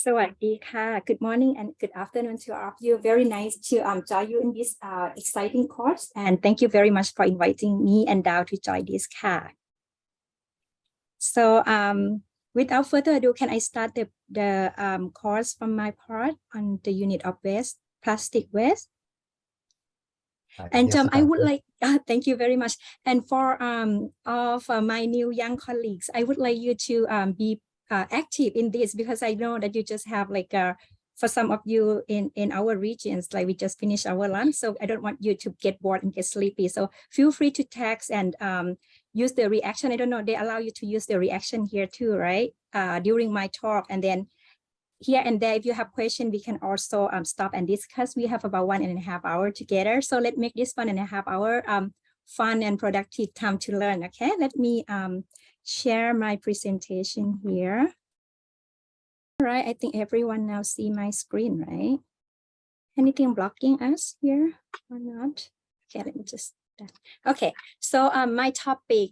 สวัสดีค่ะ Good morning and good afternoon to all of you. Very nice to join you in this exciting course, and thank you very much for inviting me and Dao to join thisค่ะ So without further ado, can I start the course from my part on the unit of waste, plastic waste? And I would like, thank you very much. And for all of my new young colleagues, I would like you to be active in this, because I know that you just have like for some of you in our regions, like we just finished our lunch, so I don't want you to get bored and get sleepy. So feel free to text and use the reaction. I don't know, they allow you to use the reaction here too, right? During my talk, and then here and there, if you have questions, we can also stop and discuss. We have about 1.5 hours together. So let's make this 1.5 hours fun and productive time to learn, okay? Let me share my presentation here. All right, I think everyone now see my screen, right? Anything blocking us here or not? Okay, let me just, okay. So my topic,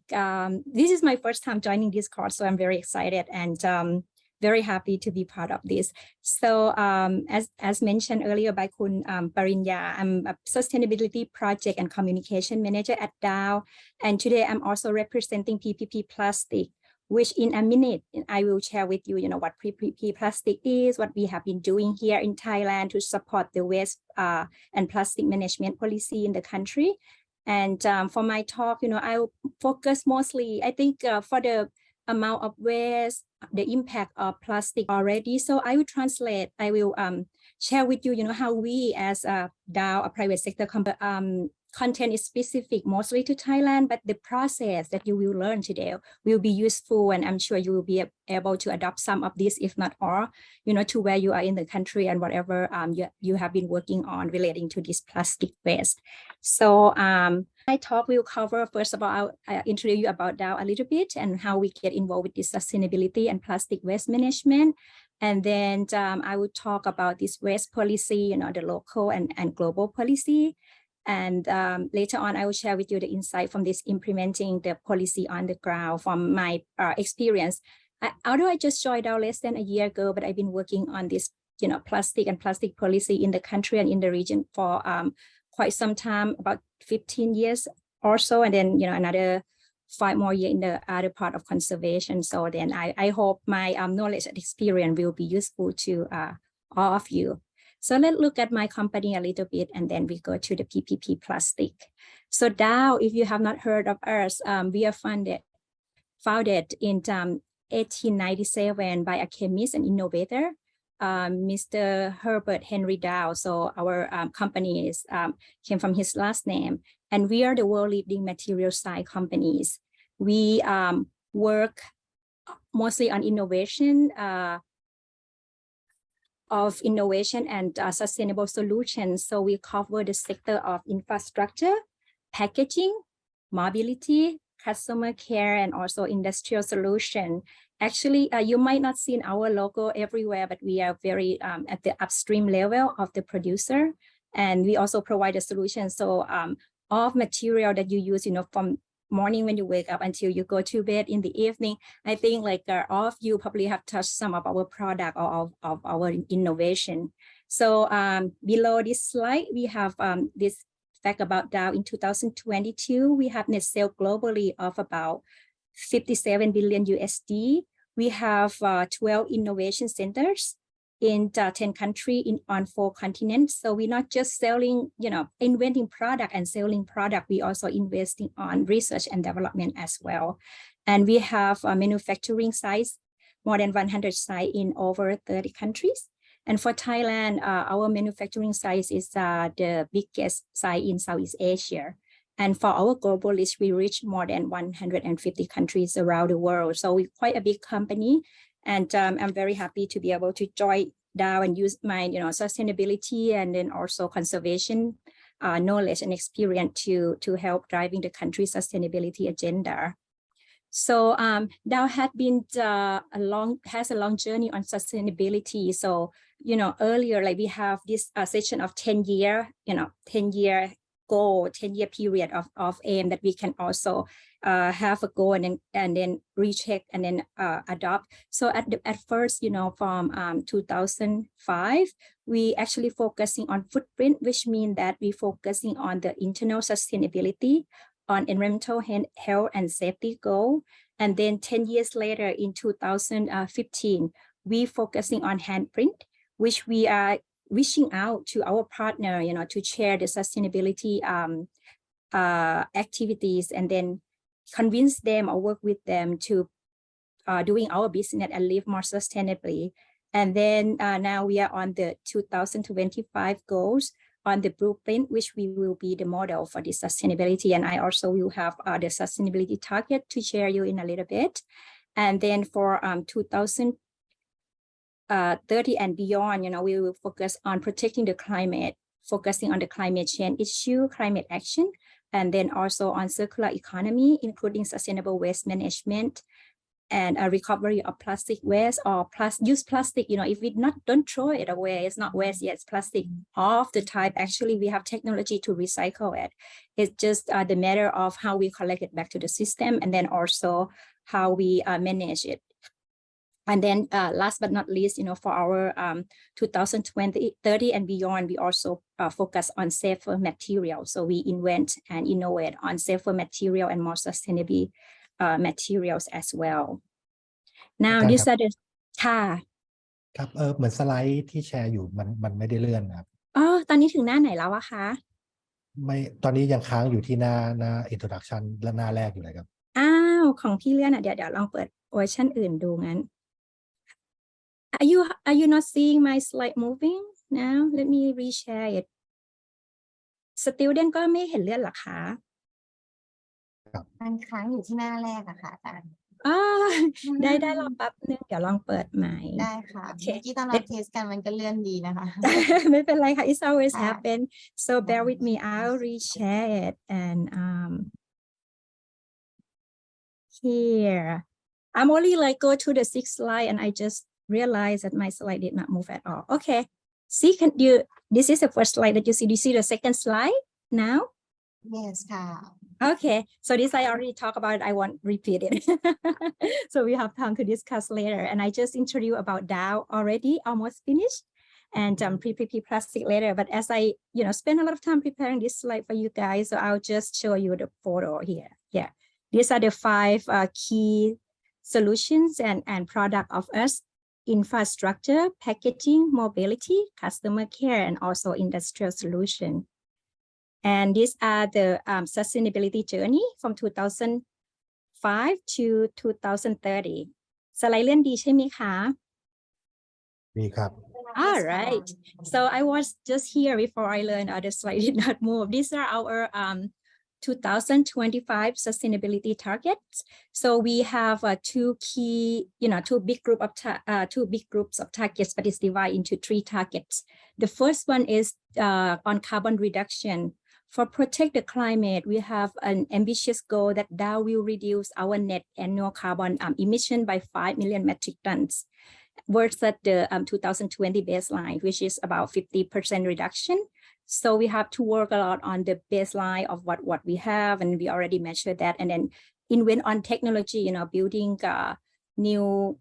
this is my first time joining this course, so I'm very excited and very happy to be part of this. So as mentioned earlier by Kun Parinya, I'm a sustainability project and communication manager at Dow. And today I'm also representing PPP Plastic, which in a minute, I will share with you, what PPP Plastic is, what we have been doing here in Thailand to support the waste and plastic management policy in the country. And for my talk, I'll focus mostly, I think, for the amount of waste, the impact of plastic already. So I will translate, I will share with you, how we as a DAO, a private sector company, content is specific mostly to Thailand, but the process that you will learn today will be useful, and I'm sure you will be able to adopt some of this, if not all, to where you are in the country and whatever you have been working on relating to this plastic waste. So my talk will cover, first of all, I'll introduce you about DAO a little bit and how we get involved with this sustainability and plastic waste management. And then I will talk about this waste policy, the local and global policy. And later on, I will share with you the insight from this implementing the policy on the ground from my experience. Although I just joined DAO less than a year ago, but I've been working on this, plastic and plastic policy in the country and in the region for quite some time, about 15 years or so, and then another 5 more years in the other part of conservation. So then I hope my knowledge and experience will be useful to all of you. So let's look at my company a little bit, and then we go to the PPP Plastic. So DAO, if you have not heard of us, we are founded in 1897 by a chemist and innovator, Mr. Herbert Henry Dow. So our company is came from his last name, and we are the world leading material science companies. We work mostly on innovation and sustainable solutions. So we cover the sector of infrastructure, packaging, mobility, customer care, and also industrial solution. Actually, you might not see our logo everywhere, but we are very at the upstream level of the producer. And we also provide a solution. So all material that you use, from morning when you wake up until you go to bed in the evening, I think like all of you probably have touched some of our product or of our innovation. So below this slide, we have this fact about Dow. In 2022, we have net sales globally of about 57 billion USD. We have 12 innovation centers in 10 countries on 4 continents. So we're not just selling, inventing product and selling product. We also investing on research and development as well. And we have manufacturing sites, more than 100 sites in over 30 countries. And for Thailand, our manufacturing site is the biggest site in Southeast Asia. And for our global list, we reach more than 150 countries around the world. So we're quite a big company. And I'm very happy to be able to join Dow and use my, sustainability and then also conservation knowledge and experience to help driving the country's sustainability agenda. So Dow has a long journey on sustainability. So, earlier, like we have this session of 10 year goal, 10-year period of aim that we can also have a goal and then recheck and then adopt. So at first, from 2005, we actually focusing on footprint, which means that we focusing on the internal sustainability, on environmental health and safety goal. And then 10 years later in 2015, we focusing on handprint, which we are reaching out to our partner, to share the sustainability activities and then convince them or work with them to doing our business and live more sustainably. And then now we are on the 2025 goals on the blueprint, which we will be the model for the sustainability. And I also will have the sustainability target to share you in a little bit. And then for 2030 and beyond, we will focus on protecting the climate, focusing on the climate change issue, climate action, and then also on circular economy, including sustainable waste management and a recovery of plastic waste or use plastic, if we don't throw it away, it's not waste yet, it's plastic of the type. Actually, we have technology to recycle it. It's just the matter of how we collect it back to the system and then also how we manage it. And then last but not least, for our 2030 and beyond, we also focus on safer materials. So we invent and innovate on safer material and more sustainable materials as well. Now, these are the ค่ะครับเหมือนสไลด์ที่แชร์อยู่มันไม่ได้เลื่อนครับตอนนี้ถึงหน้าไหนแล้วอะคะไม่ตอนนี้ยังค้างอยู่ที่หน้า introduction และหน้าแรกอยู่เลยครับของพี่เลื่อนเดี๋ยวลองเปิดเวอร์ชันอื่นดูงั้น Are you not seeing my slide moving now? Let me reshare it. Student ก็ไม่เห็นเลื่อนหรอคะมันค้างอยู่ที่หน้าแรกอะค่ะอาจารย์ได้รอแป๊บนึงเดี๋ยวลองเปิดใหม่ได้ค่ะเมื่อกี้ตอนเราเทสกันมันก็เลื่อนดีนะคะไม่เป็นไรค่ะ It's always happen so bear with me I'll reshare it and here I'm only go to the 6th slide and I just realized that my slide did not move at all. Okay, see, this is the first slide that you see. Do you see the second slide now? Yes ค่ะ Okay, so this I already talked about. I won't repeat it. So we have time to discuss later. And I just introduced about Dow already, almost finished, and PP plastic later. But as I, spend a lot of time preparing this slide for you guys, so I'll just show you the photo here. Yeah, these are the 5 key solutions and product of us: infrastructure, packaging, mobility, customer care, and also industrial solution. And these are the sustainability journey from 2005 to 2030. สไลด์เลื่อนดีใช่ไหมคะ ดีครับ All right. So I was just here before I learned other slide did not move. These are our 2025 sustainability targets. So we have two big groups of targets, but it's divided into 3 targets. The first one is on carbon reduction. For protect the climate, we have an ambitious goal that Dow will reduce our net annual carbon emission by 5 million metric tons versus the 2020 baseline, which is about 50% reduction. So we have to work a lot on the baseline of what we have, and we already measured that, and then invent on technology, building new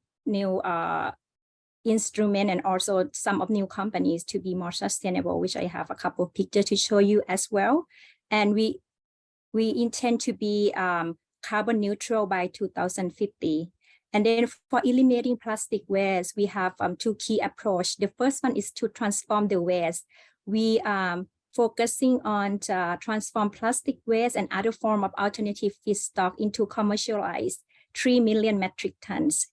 instrument and also some of new companies to be more sustainable, which I have a couple of pictures to show you as well. And we intend to be carbon neutral by 2050. And then for eliminating plastic waste, we have 2 key approaches. The first one is to transform the waste. We focusing on transform plastic waste and other form of alternative feedstock into commercialized 3 million metric tons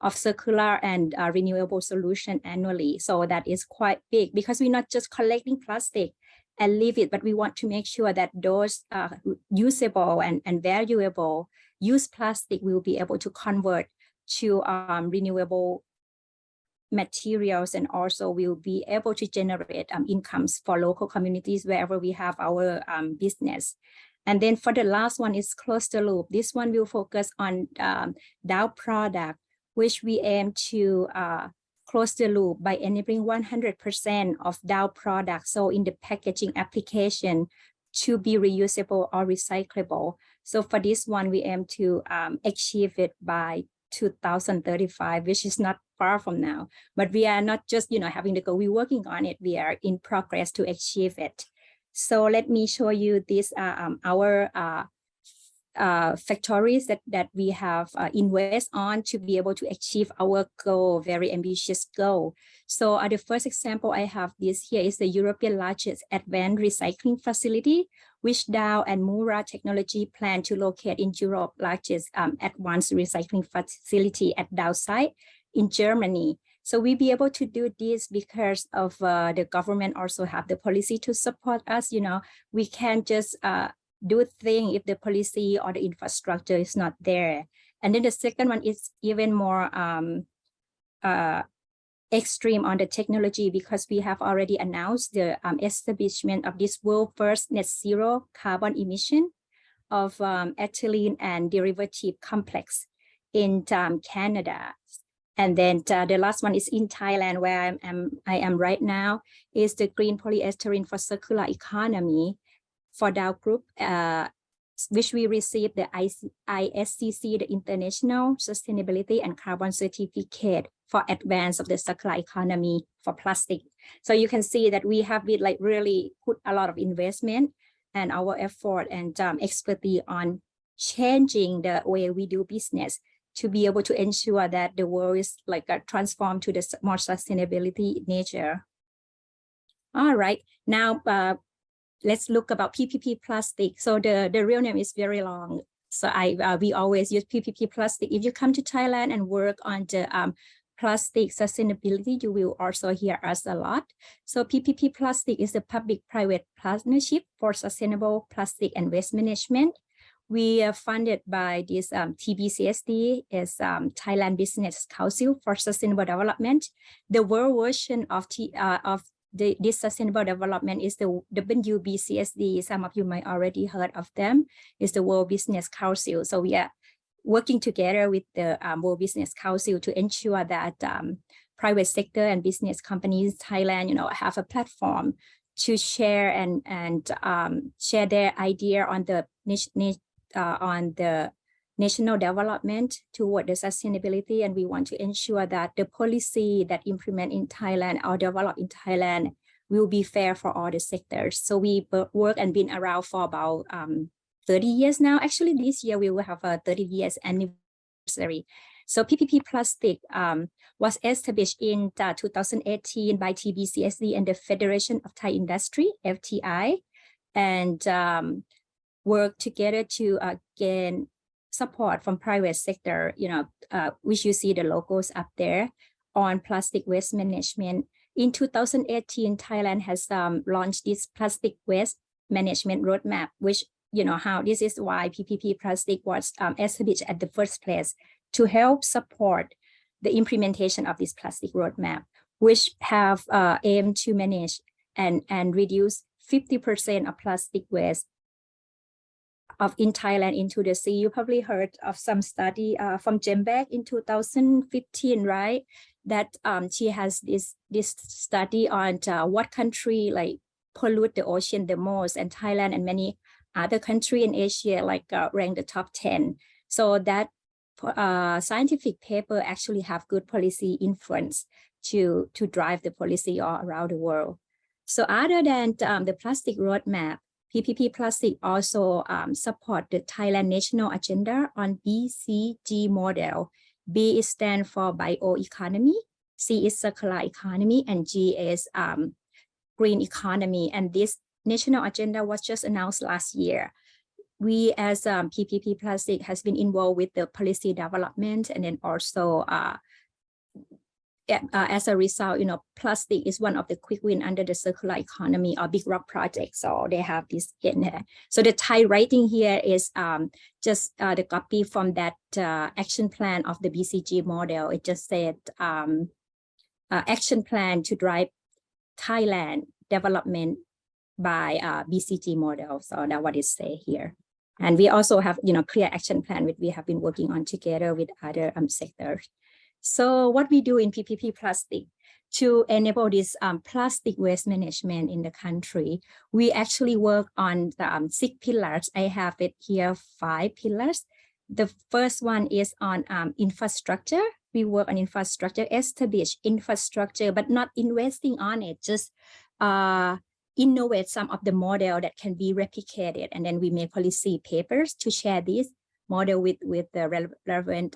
of circular and renewable solution annually. So that is quite big because we're not just collecting plastic and leave it, but we want to make sure that those usable and valuable used plastic will be able to convert to renewable materials, and also will be able to generate incomes for local communities wherever we have our business. And then for the last one is close the loop. This one will focus on Dow product, which we aim to close the loop by enabling 100% of Dow products. So in the packaging application, to be reusable or recyclable. So for this one, we aim to achieve it by 2035, which is not far from now. But we are not just, having the goal, we're working on it. We are in progress to achieve it. So let me show you this, our factories that we have invest on to be able to achieve our goal, very ambitious goal. So the first example I have this here is the European largest advanced recycling facility, which Dow and Mura Technology plan to locate in Europe largest advanced recycling facility at Dow site in Germany. So we be able to do this because of the government also have the policy to support us. We can't just do things if the policy or the infrastructure is not there. And then the second one is even more extreme on the technology, because we have already announced the establishment of this world first net zero carbon emission of ethylene and derivative complex in Canada. And then the last one is in Thailand, where I am right now, is the green polyester for circular economy for Dow Group, which we received the ISCC, the International Sustainability and Carbon Certificate for advance of the circular economy for plastic. So you can see that we have been really put a lot of investment and our effort and expertise on changing the way we do business to be able to ensure that the world is transformed to the more sustainability nature. All right, now let's look about PPP plastic. So the real name is very long. So we always use PPP plastic. If you come to Thailand and work on the plastic sustainability, you will also hear us a lot. So PPP plastic is a public-private partnership for sustainable plastic and waste management. We are funded by this TBCSD, is Thailand Business Council for Sustainable Development. The world version of this sustainable development is the WBCSD. Some of you might already heard of them. It's the World Business Council. So we are working together with the World Business Council to ensure that private sector and business companies in Thailand, have a platform to share and share their idea on the national development toward the sustainability. And we want to ensure that the policy that implement in Thailand or develop in Thailand will be fair for all the sectors. So we work and been around for about 30 years now. Actually, this year we will have a 30 years anniversary. So PPP Plastic was established in 2018 by TBCSD and the Federation of Thai Industry, FTI, and work together to gain support from private sector, which you see the logos up there on plastic waste management. In 2018, Thailand has launched this plastic waste management roadmap, which, how this is why PPP Plastic was established at the first place to help support the implementation of this plastic roadmap, which have aimed to manage and reduce 50% of plastic waste in Thailand into the sea. You probably heard of some study from Jembek in 2015, right? That she has this study on what country pollute the ocean the most, and Thailand and many other countries in Asia rank the top 10. So that scientific paper actually have good policy influence to drive the policy all around the world. So other than the plastic roadmap, PPP Plastic also support the Thailand National Agenda on BCG model. B is stand for bioeconomy, C is circular economy, and G is green economy. And this national agenda was just announced last year. We as PPP Plastic has been involved with the policy development, and then also as a result, plastic is one of the quick win under the circular economy or Big Rock project. So they have this in there. So the Thai writing here is just the copy from that action plan of the BCG model. It just said action plan to drive Thailand development by BCG model. So that's what it say here. And we also have, clear action plan which we have been working on together with other sectors. So what we do in PPP Plastic, to enable this plastic waste management in the country, we actually work on the 6 pillars. I have it here, 5 pillars. The first one is on infrastructure. We work on infrastructure, establish infrastructure, but not investing on it, just innovate some of the model that can be replicated. And then we make policy papers to share this model with the relevant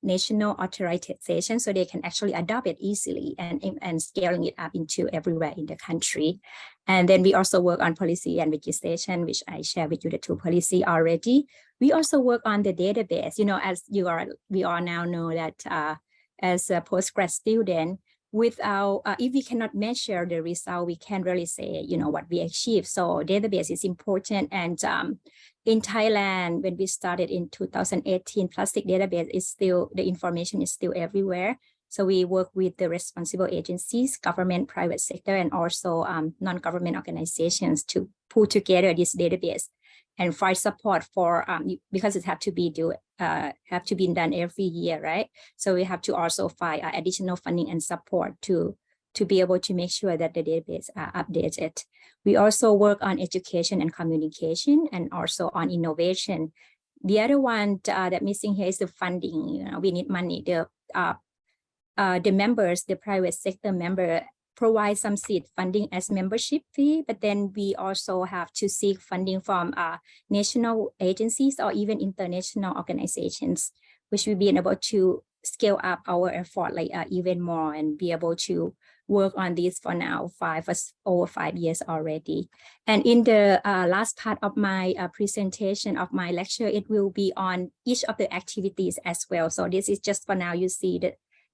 national authorization so they can actually adopt it easily and scaling it up into everywhere in the country. And then we also work on policy and legislation, which I share with you the 2 policy already. We also work on the database, as we all now know that as a postgrad student, without if we cannot measure the result, we can't really say what we achieve. So database is important. And in Thailand, when we started in 2018, plastic database is still, the information is still everywhere. So we work with the responsible agencies, government, private sector, and also non-government organizations to pull together this database and find support for because it have to be done every year, right? So we have to also find additional funding and support to be able to make sure that the database are updated. We also work on education and communication, and also on innovation. The other one that missing here is the funding. We need money. The members, the private sector member, provide some seed funding as membership fee, but then we also have to seek funding from national agencies or even international organizations, which will be able to scale up our effort even more and be able to work on this for now over 5 years already. And in the last part of my presentation of my lecture, it will be on each of the activities as well. So this is just for now, you see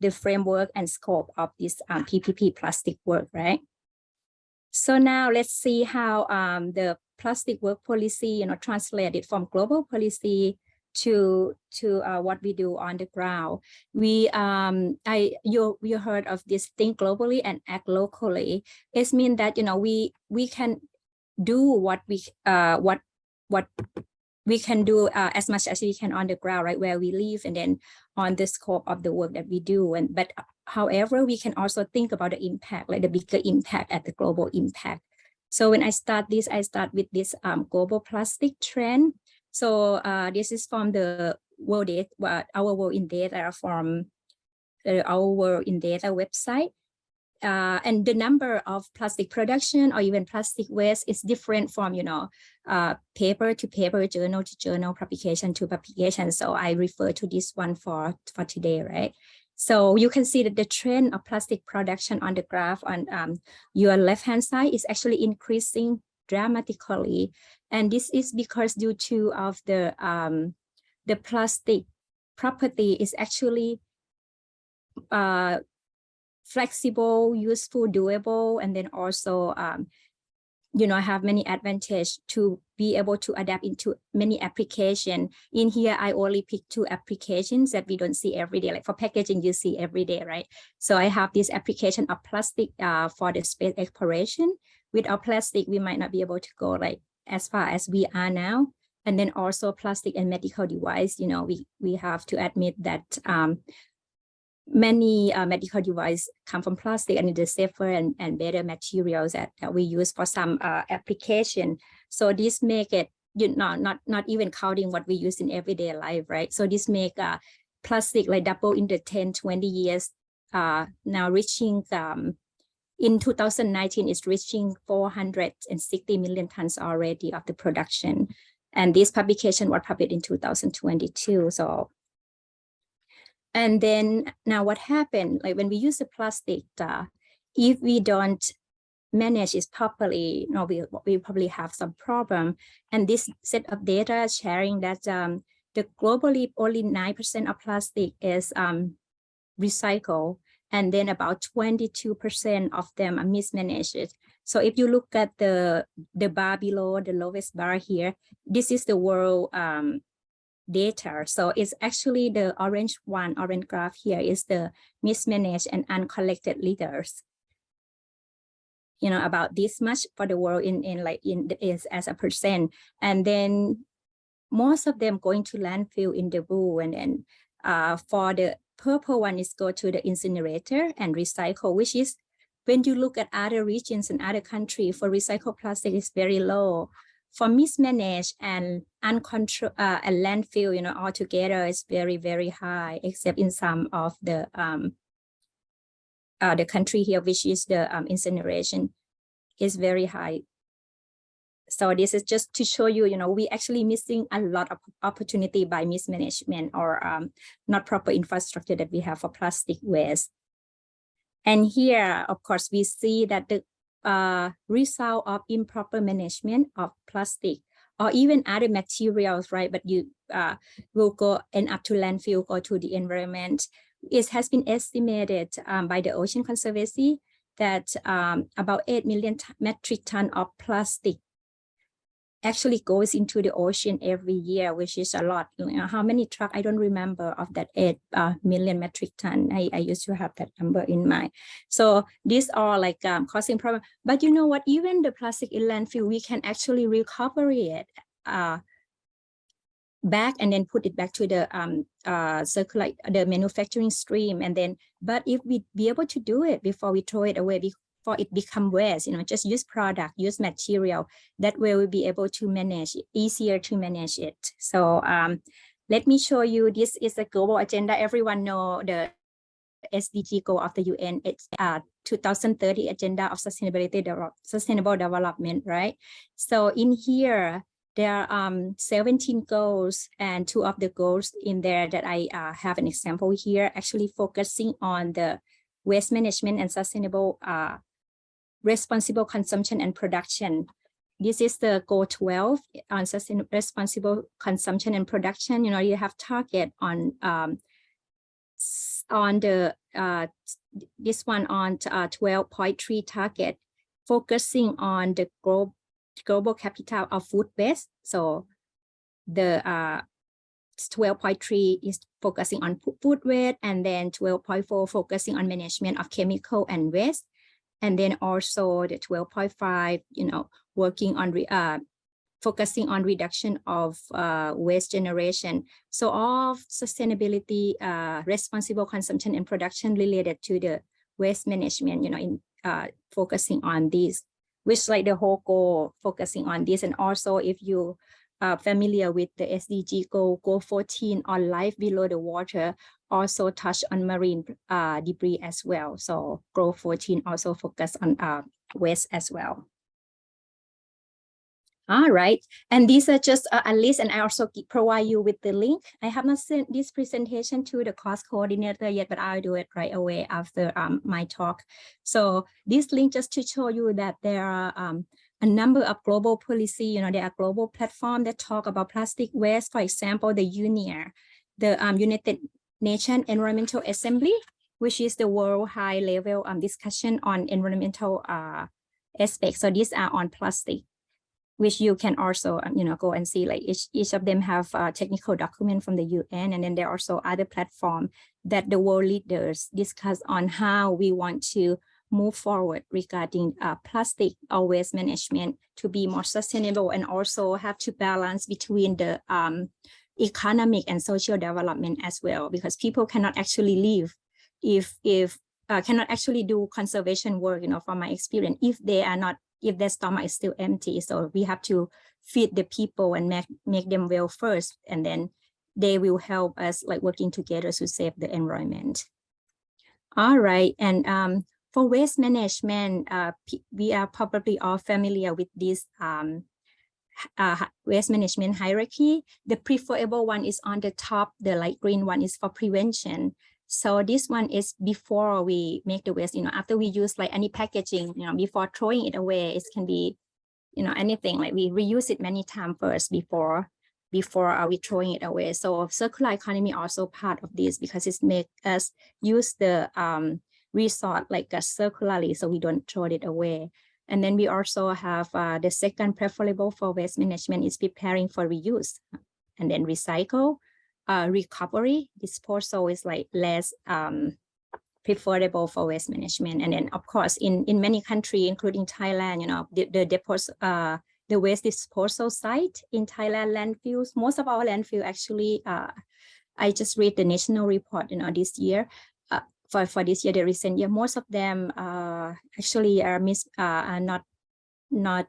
the framework and scope of this PPP plastic work, right? So now let's see how the plastic work policy, translated from global policy to what we do on the ground. You heard of this think globally and act locally. It means that we can do what we can do as much as we can on the ground, right, where we live, and then on the scope of the work that we do. But however, we can also think about the impact, like the bigger impact at the global impact. So when I start with this global plastic trend. So this is from the World Data, our World in Data from our World in Data website. And the number of plastic production or even plastic waste is different from, paper to paper, journal to journal, publication to publication. So I refer to this one for today, right? So you can see that the trend of plastic production on the graph on your left-hand side is actually increasing dramatically. And this is because due to of the plastic property is actually flexible, useful, doable, and then also have many advantages to be able to adapt into many applications. In here, I only pick 2 applications that we don't see every day. Like for packaging, you see every day, right? So I have this application of plastic for the space exploration. Without plastic, we might not be able to go as far as we are now. And then also plastic and medical device, we have to admit that many medical devices come from plastic, and it is safer and better materials that we use for some application. So this make it, not even counting what we use in everyday life, right? So this make plastic double in the 10, 20 years, now reaching in 2019, it's reaching 460 million tons already of the production. And this publication was published in 2022. So, and then now what happened, when we use the plastic, if we don't manage it properly, we probably have some problem. And this set of data sharing that the globally only 9% of plastic is recycled, and then about 22% of them are mismanaged. So if you look at the bar below, the lowest bar here, this is the world data. So it's actually the orange graph here is the mismanaged and uncollected litters. About this much for the world is as a percent. And then most of them going to landfill in the blue, and then for the purple one is go to the incinerator and recycle, which is when you look at other regions and other countries for recycled plastic is very low. For mismanaged and uncontrolled and landfill, altogether is very, very high, except in some of the country here, which is the incineration is very high. So this is just to show you, we actually missing a lot of opportunity by mismanagement or not proper infrastructure that we have for plastic waste. And here, of course, we see that the result of improper management of plastic or even other materials, right? But you will end up to landfill, go to the environment. It has been estimated by the Ocean Conservancy that about 8 million metric tons of plastic actually goes into the ocean every year, which is a lot. How many trucks? I don't remember of that 8 million metric ton. I used to have that number in mind. So these are like causing problem. But you know what? Even the plastic in landfill, we can actually recover it back and then put it back to the circular, the manufacturing stream. And then, but if we be able to do it before we throw it away, before it become waste, just use product, use material. That way we'll be able to manage it, easier to manage it. So let me show you, this is a global agenda. Everyone know the SDG goal of the UN. It's 2030 agenda of sustainable development, right? So in here, there are 17 goals, and 2 of the goals in there that I have an example here, actually focusing on the waste management and sustainable responsible consumption and production. This is the goal 12 on sustainable responsible consumption and production. You have target on the this one on 12.3 target, focusing on the global capital of food waste. So the 12.3 is focusing on food waste, and then 12.4 focusing on management of chemical and waste. And then also the 12.5, working on focusing on reduction of waste generation. So all sustainability, responsible consumption and production related to the waste management, in focusing on these, which like the whole goal focusing on this. And also if you are familiar with the SDG goal 14 on life below the water, also touch on marine debris as well. So goal 14 also focus on waste as well. All right, and these are just a list, and I also provide you with the link. I have not sent this presentation to the course coordinator yet, but I'll do it right away after my talk. So this link just to show you that there are a number of global policy, there are global platforms that talk about plastic waste. For example, the UNEA, the United Nations Environmental Assembly, which is the world high level discussion on environmental aspects. So these are on plastic, which you can also, go and see, like each of them have a technical document from the UN. And then there are also other platforms that the world leaders discuss on how we want to move forward regarding plastic or waste management to be more sustainable, and also have to balance between the economic and social development as well, because people cannot actually live if cannot actually do conservation work, from my experience, if their stomach is still empty. So we have to feed the people and make them well first, and then they will help us like working together to save the environment. All right, and for waste management, we are probably all familiar with this waste management hierarchy. The preferable one is on the top, the light green one is for prevention. So this one is before we make the waste, after we use like any packaging, before throwing it away, it can be, anything, like we reuse it many times first before we throwing it away. So circular economy also part of this, because it makes us use the resource like circularly, so we don't throw it away. And then we also have the second preferable for waste management is preparing for reuse, and then recycle. Recovery, disposal is like less preferable for waste management. And then of course in many countries, including Thailand, the waste disposal site in Thailand landfills, most of our landfill actually I just read the national report, this year. For this year, the recent year, most of them actually are not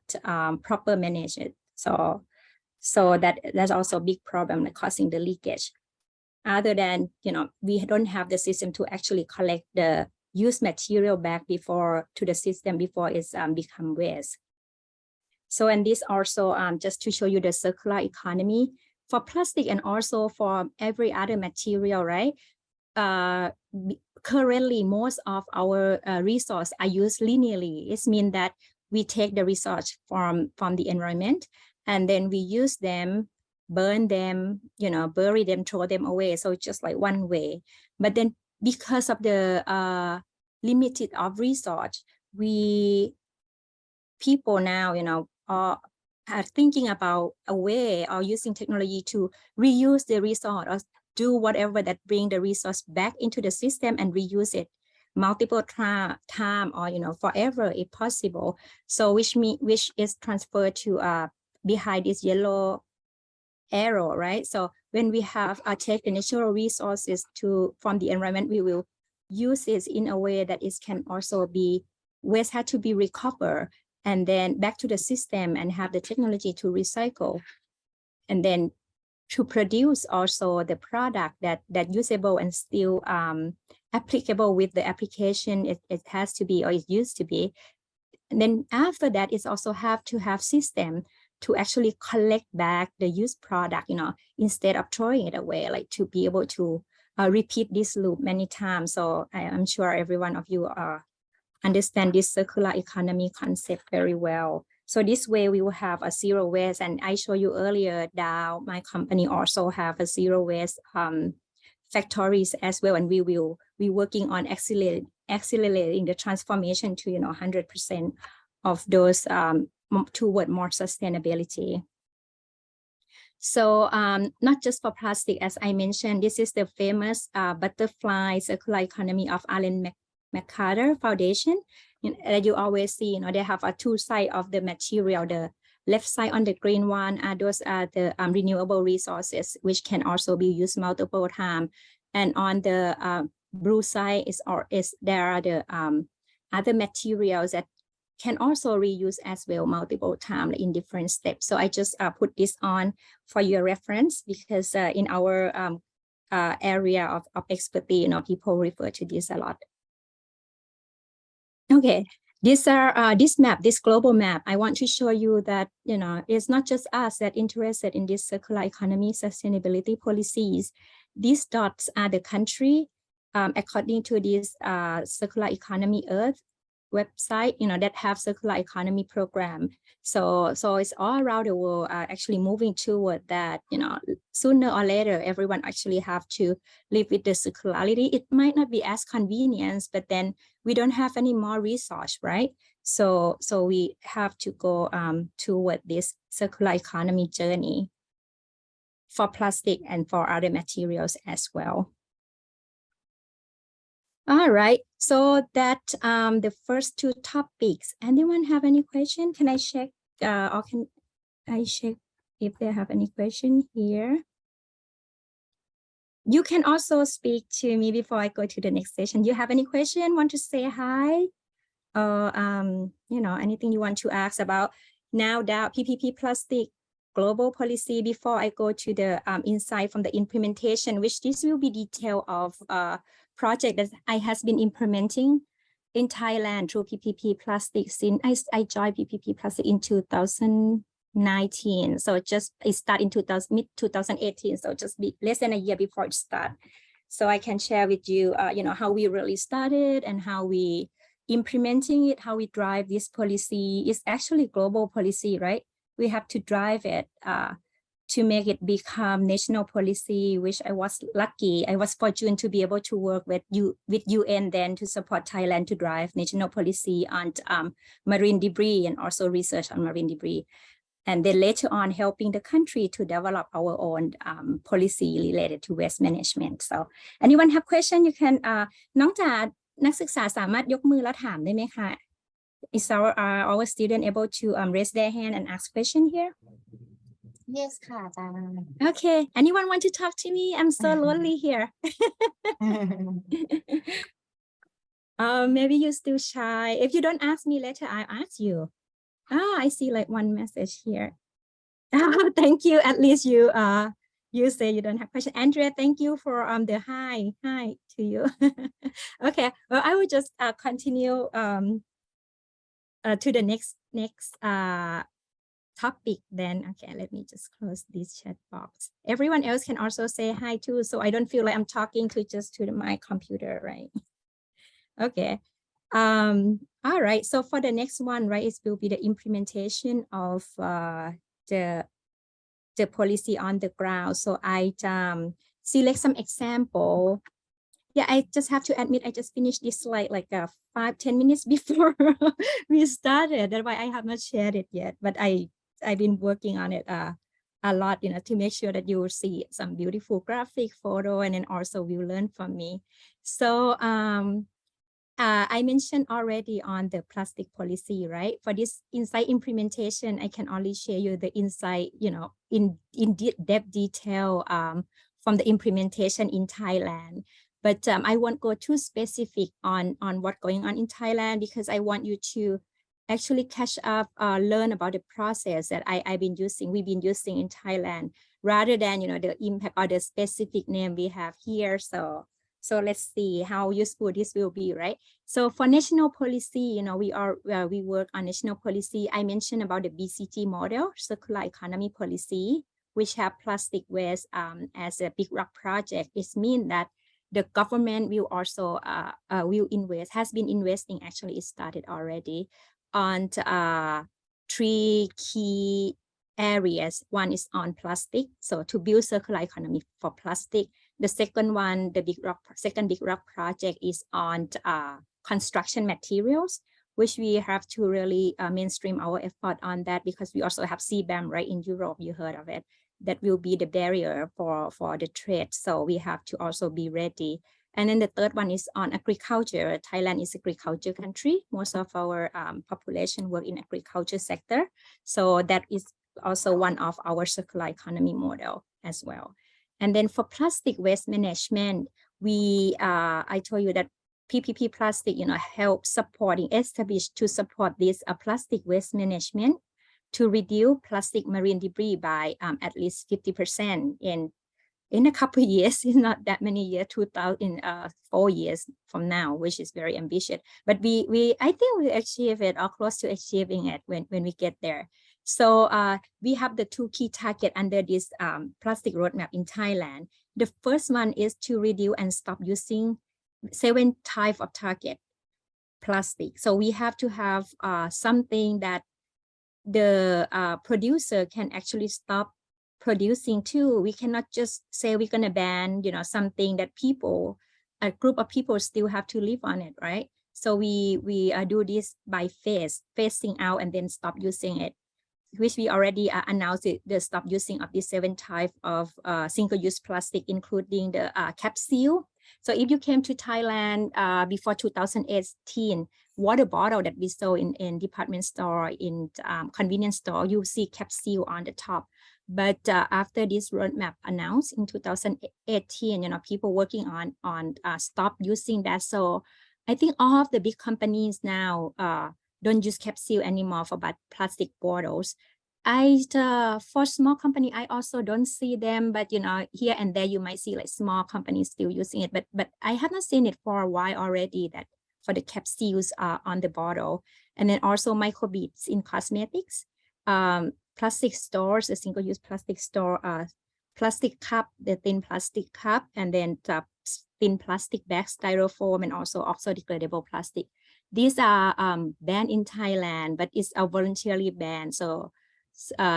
proper managed. So that's also a big problem, like causing the leakage. Other than, we don't have the system to actually collect the used material back to the system before it's become waste. So, and this also just to show you the circular economy for plastic and also for every other material, right? Currently, most of our resources are used linearly. It means that we take the resource from the environment and then we use them, burn them, bury them, throw them away. So it's just like one way. But then because of the limited of resource, people now, are thinking about a way or using technology to reuse the resource or do whatever that bring the resource back into the system and reuse it multiple time or forever if possible. So which is transferred to behind this yellow arrow, right? So when we have take the natural resources from the environment, we will use it in a way that it can also be waste had to be recovered and then back to the system and have the technology to recycle and then to produce also the product that usable and still applicable with the application it has to be or it used to be. And then after that, it's also have to have system to actually collect back the used product, instead of throwing it away, like to be able to repeat this loop many times. So I'm sure every one of you understand this circular economy concept very well. So this way we will have a zero waste. And I showed you earlier that my company also have a zero waste factories as well. And we will be working on accelerating the transformation to 100% of those toward more sustainability. So not just for plastic, as I mentioned, this is the famous butterfly circular economy of Allen McCarter Foundation. That you always see, they have two sides of the material. The left side on the green one, those are the renewable resources, which can also be used multiple times. And on the blue side there are the other materials that can also reuse as well multiple times in different steps. So I just put this on for your reference because in our area of expertise, people refer to this a lot. Okay, this global map. I want to show you that it's not just us that interested in this circular economy sustainability policies. These dots are the country according to this circular economy Earth website, that have circular economy program. So it's all around the world actually moving toward that. Sooner or later, everyone actually have to live with the circularity. It might not be as convenient, but then we don't have any more resource, right? So we have to go toward this circular economy journey for plastic and for other materials as well. All right, so that the first two topics. Anyone have any question? Can I check or can I check if they have any question here? You can also speak to me before I go to the next session. You have any question? Want to say hi? Or anything you want to ask about now that PPP plastic global policy before I go to the insight from the implementation, which this will be detail of project that I has been implementing in Thailand through PPP plastic since I joined PPP plastic in 2019. So it started in mid-2018. So just be less than a year before it start. So I can share with you, how we really started and how we implementing it, how we drive this policy. It's actually global policy, right? We have to drive it to make it become national policy, which I was lucky. I was fortunate to be able to work with UN then to support Thailand to drive national policy on marine debris and also research on marine debris. And then later on helping the country to develop our own policy related to waste management. So anyone have question, you can น้องจ๋านักศึกษาสามารถยกมือแล้วถามได้ไหมคะ? Is our student able to raise their hand and ask question here? yes ค่ะอาจารย์ Okay, anyone want to talk to me? I'm so lonely here. Maybe you're still shy. If you don't ask me later, I'll ask you. I see like one message here. Thank you. At least you say you don't have question. Andrea, thank you for the hi to you. Okay, well, I will just continue to the next topic then. Okay, let me just close this chat box. Everyone else can also say hi too, so I don't feel like I'm talking to just to my computer, right? Okay. All right, so for the next one, right, it will be the implementation of the policy on the ground. So I select some example. Yeah, I just have to admit, I just finished this slide like 5-10 minutes before we started. That's why I have not shared it yet, but I've been working on it a lot, you know, to make sure that you will see some beautiful graphic photo, and then also will learn from me. So I mentioned already on the plastic policy, right? For this insight implementation, I can only share you the insight, you know, in depth detail from the implementation in Thailand. But I won't go too specific on what's going on in Thailand, because I want you to actually catch up, learn about the process that we've been using in Thailand, rather than, you know, the impact or the specific name we have here. So let's see how useful this will be, right? So for national policy, you know, we work on national policy. I mentioned about the BCG model, circular economy policy, which have plastic waste as a big rock project. It means that the government will also has been investing, actually it started already, on 3 key areas. One is on plastic, so to build circular economy for plastic. The second one, the second big rock project is on construction materials, which we have to really mainstream our effort on that, because we also have CBAM, right, in Europe. You heard of it. That will be the barrier for the trade. So we have to also be ready. And then the third one is on agriculture. Thailand is an agriculture country. Most of our population work in agriculture sector. So that is also one of our circular economy model as well. And then for plastic waste management, I told you that PPP plastic, you know, help establish to support this plastic waste management to reduce plastic marine debris by at least 50% in a couple of years. It's not that many years, 4 years from now, which is very ambitious. But I think we achieve it, or close to achieving it when we get there. So we have the 2 key targets under this plastic roadmap in Thailand. The first one is to reduce and stop using 7 types of target plastic. So we have to have something that the producer can actually stop producing too. We cannot just say we're going to ban, you know, something that a group of people still have to live on it, right? So we do this by phasing out and then stop using it, which we already announced the stop using of these 7 types of single-use plastic, including the capsule. So if you came to Thailand before 2018, water bottle that we saw in department store, in convenience store, you see capsule on the top. But after this roadmap announced in 2018, you know, people working on stop using that. So I think all of the big companies now don't use capsule anymore for plastic bottles. For small company, I also don't see them, but you know, here and there you might see like small companies still using it, but I have not seen it for a while already, that for the capsules on the bottle. And then also microbeads in cosmetics, plastic stores, a single-use plastic store, plastic cup, the thin plastic cup, and then thin plastic bags, styrofoam, and also oxo-degradable plastic. These are banned in Thailand, but it's a voluntarily ban. So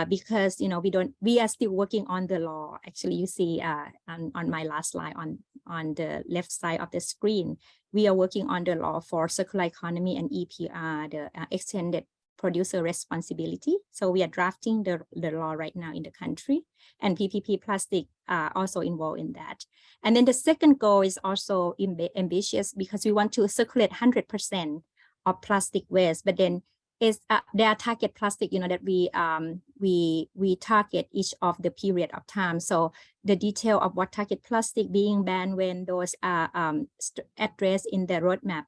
because, you know, we are still working on the law. Actually, you see on my last slide on the left side of the screen, we are working on the law for circular economy and EPR, the extended producer responsibility. So we are drafting the law right now in the country, and PPP plastic also involved in that. And then the second goal is also ambitious, because we want to circulate 100% of plastic waste, but then is there are target plastic, you know, that we target each of the period of time. So the detail of what target plastic being banned when those are addressed in the roadmap.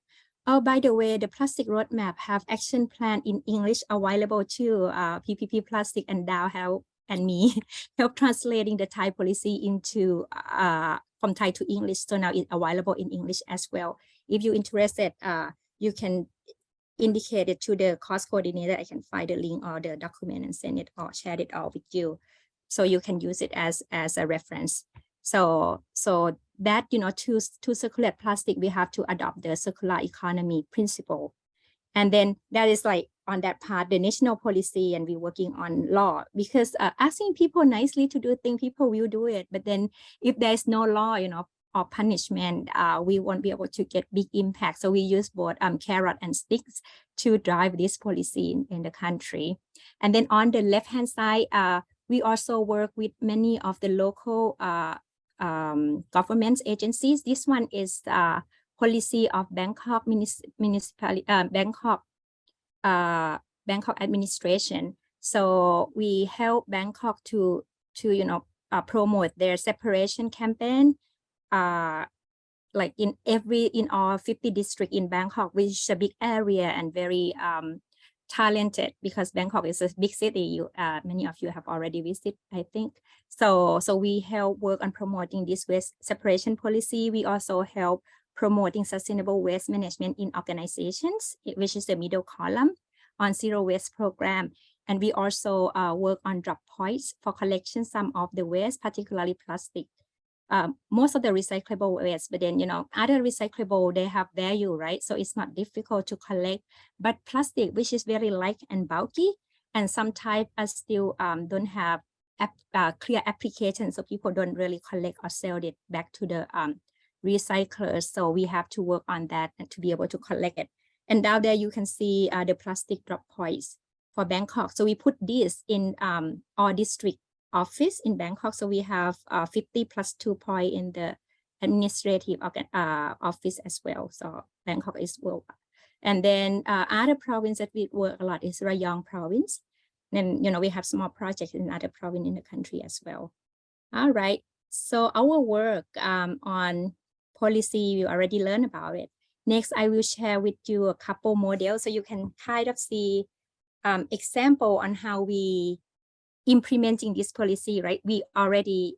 Oh, by the way, the plastic roadmap have action plan in English available too. PPP Plastic and Dow help and me help translating the Thai policy into from Thai to English. So now it's available in English as well. If you're interested, you can indicate it to the cost coordinator. I can find the link or the document and send it or share it all with you, so you can use it as a reference. So that, you know, to circulate plastic, we have to adopt the circular economy principle. And then that is like on that part, the national policy, and we're working on law, because asking people nicely to do things, people will do it. But then if there's no law, you know, or punishment, we won't be able to get big impact. So we use both carrot and sticks to drive this policy in the country. And then on the left-hand side, we also work with many of the local government agencies. This one is policy of Bangkok municipality, Bangkok administration. So we help Bangkok to you know promote their separation campaign. Like in all 50 districts in Bangkok, which is a big area and very talented, because Bangkok is a big city. Many of you have already visited, I think. So we help work on promoting this waste separation policy. We also help promoting sustainable waste management in organizations, which is the middle column, on zero waste program. And we also work on drop points for collection some of the waste, particularly plastic. Most of the recyclable waste, but then, you know, other recyclable, they have value, right? So it's not difficult to collect, but plastic, which is very light and bulky, and some type are still don't have clear application, so people don't really collect or sell it back to the recyclers. So we have to work on that and to be able to collect it. And down there you can see the plastic drop points for Bangkok. So we put this in our district office in Bangkok. So we have 50 plus 2 point in the administrative office as well. So Bangkok is well. And then other province that we work a lot is Rayong province. Then, you know, we have small projects in other province in the country as well. All right. So our work on policy, you already learned about it. Next, I will share with you a couple models so you can kind of see example on how we implementing this policy, right? We already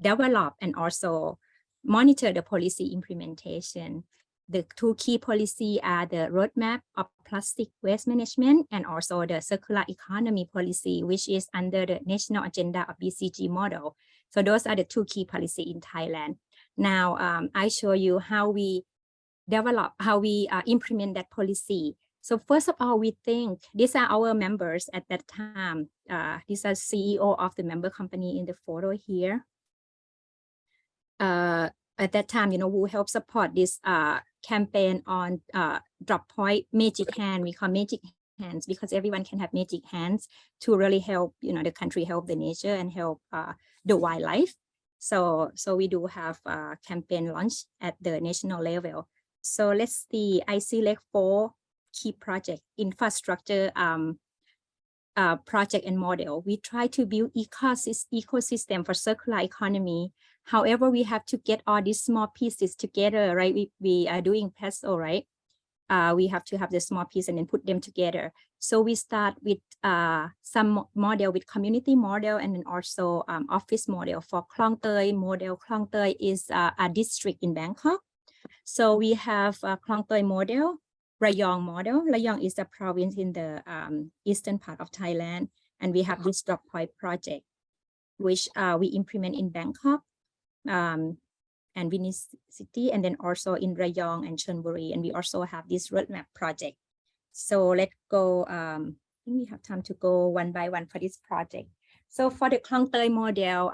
develop and also monitor the policy implementation. The two key policy are the roadmap of plastic waste management and also the circular economy policy, which is under the national agenda of BCG model. So those are the two key policy in Thailand. Now, I show you how we develop, how we implement that policy. So first of all, we think these are our members at that time. These are CEO of the member company in the photo here. At that time, you know, who help support this campaign on drop point magic hand. We call magic hands because everyone can have magic hands to really help, you know, the country, help the nature and help the wildlife. So we do have a campaign launch at the national level. So let's see, I select 4 key project infrastructure project and model. We try to build ecosystem for circular economy. However, we have to get all these small pieces together, right? We are doing puzzle, right? We have to have the small piece and then put them together. So we start with some model with community model and then also office model. For Klong Toi model, Klong Toi is a district in Bangkok. So we have a Klong Toi model, Rayong model. Rayong is a province in the eastern part of Thailand. And we have this drop point project, which we implement in Bangkok and Venice City, and then also in Rayong and Chonburi. And we also have this roadmap project. So let's go, I think we have time to go one by one for this project. So for the Klong Toi model,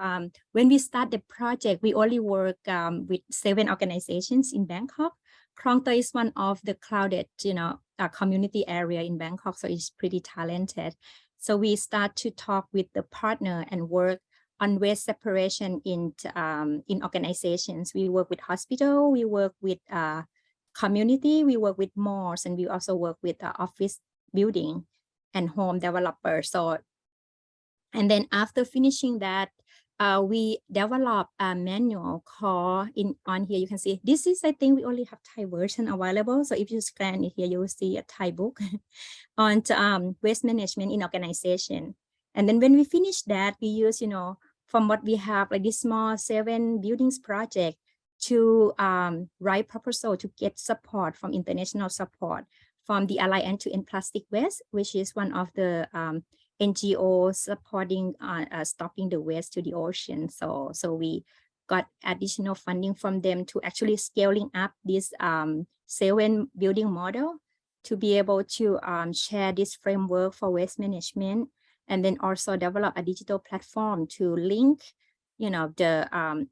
when we start the project, we only work with 7 organizations in Bangkok. Klong Toi is one of the crowded, you know, community area in Bangkok, so it's pretty talented. So we start to talk with the partner and work on waste separation in organizations. We work with hospital, we work with community, we work with malls, and we also work with office building and home developers. So And then after finishing that, we developed a manual called on here. You can see this is, I think we only have Thai version available. So if you scan it here, you will see a Thai book on waste management in organization. And then when we finish that, we use, from what we have, like this small 7 buildings project to write proposal to get support from international support from the Alliance to End Plastic Waste, which is one of the NGO supporting stopping the waste to the ocean. So we got additional funding from them to actually scaling up this 7 building model to be able to share this framework for waste management, and then also develop a digital platform to link, the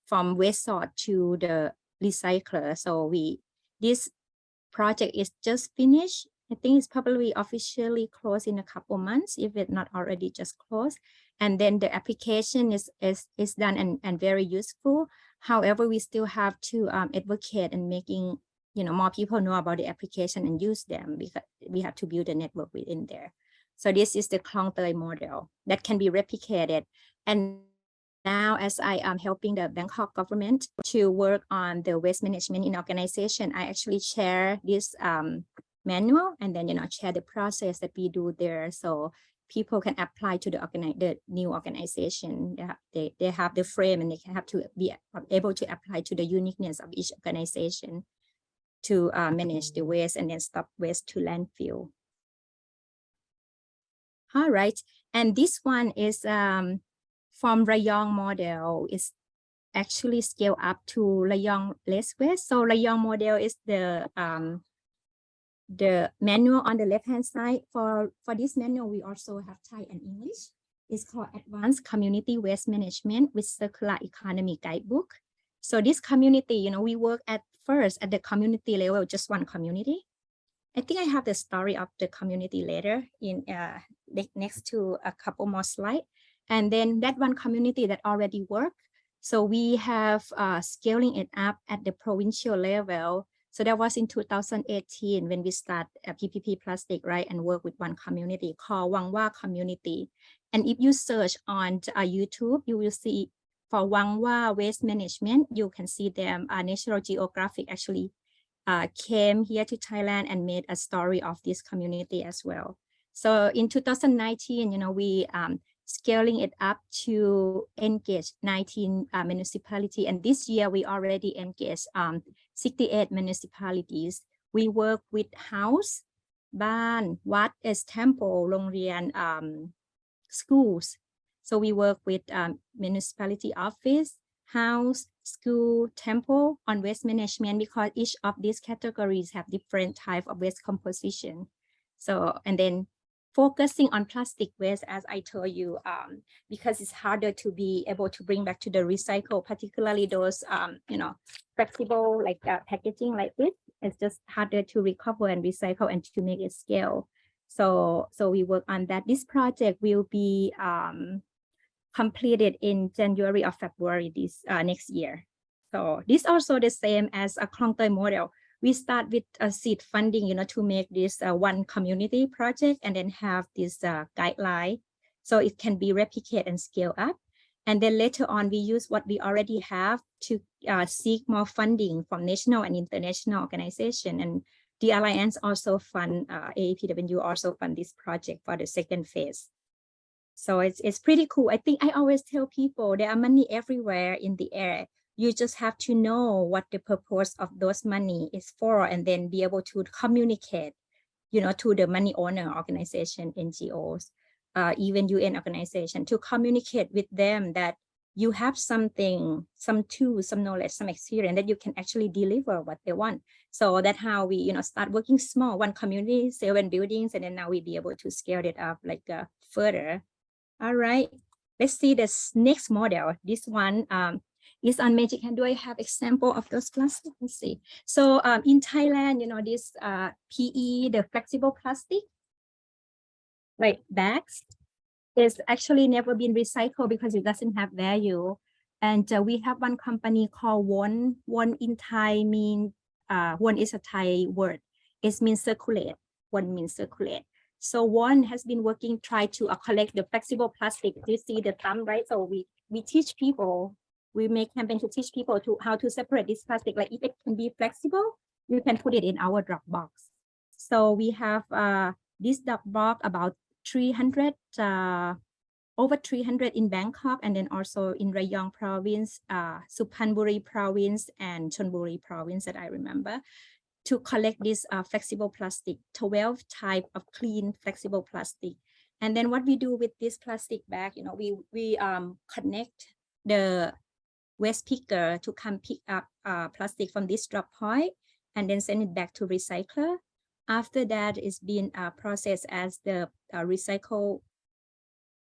from waste sort to the recycler. So this project is just finished. I think it's probably officially closed in a couple months, if it's not already just closed. And then the application is done and very useful. However, we still have to advocate and making, more people know about the application and use them, because we have to build a network within there. So this is the Klong Toy model that can be replicated. And now, as I am helping the Bangkok government to work on the waste management in organization, I actually share this manual and then, share the process that we do there. So people can apply to the new organization. They have the frame, and they have to be able to apply to the uniqueness of each organization to manage the waste and then stop waste to landfill. All right, and this one is from Rayong model, is actually scaled up to Rayong less waste. So Rayong model is the manual on the left-hand side. For this manual, we also have Thai and English. It's called Advanced Community Waste Management with Circular Economy Guidebook. So this community, we work at first at the community level, just one community. I think I have the story of the community later in next to a couple more slides. And then that one community that already worked. So we have scaling it up at the provincial level. So that was in 2018 when we start PPP Plastic, right? And work with one community called Wangwa Community. And if you search on YouTube, you will see for Wangwa Waste Management, you can see them. National Geographic actually came here to Thailand and made a story of this community as well. So in 2019, we scaling it up to engage 19 municipalities. And this year, we already engaged 68 municipalities. We work with house, ban, wat, as temple, โรงเรียน schools. So we work with municipality office, house, school, temple on waste management, because each of these categories have different type of waste composition. So, and then focusing on plastic waste, as I told you, because it's harder to be able to bring back to the recycle, particularly those, flexible like packaging like this. It's just harder to recover and recycle and to make it scale. So we work on that. This project will be completed in January or February this next year. So this also the same as a Klong Toy model. We start with a seed funding, to make this one community project, and then have this guideline, so it can be replicated and scale up. And then later on, we use what we already have to seek more funding from national and international organizations. And the Alliance also fund, AAPW also fund this project for the second phase. So it's pretty cool. I think I always tell people there are money everywhere in the air. You just have to know what the purpose of those money is for, and then be able to communicate, to the money owner organization, NGOs, even UN organization, to communicate with them that you have something, some tools, some knowledge, some experience that you can actually deliver what they want. So that's how we, start working small, one community, 7 buildings, and then now we be able to scale it up like further. All right, let's see this next model. This one, is on magic hand. Do I have example of those plastics? Let's see. So in Thailand, this PE, the flexible plastic, like bags, is actually never been recycled because it doesn't have value. And we have one company called Won. Won in Thai mean, Won is a Thai word. It means circulate. Won means circulate. So one has been working, try to collect the flexible plastic. You see the thumb, right? So we teach people, we make campaign to teach people to how to separate this plastic. Like if it can be flexible, you can put it in our drop box. So we have this drop box about 300, over 300 in Bangkok, and then also in Rayong province, Suphanburi province, and Chonburi province that I remember, to collect this flexible plastic, 12 type of clean flexible plastic. And then what we do with this plastic bag, you know, we connect the waste picker to come pick up plastic from this drop point and then send it back to recycler. After that, it's been processed as the recycled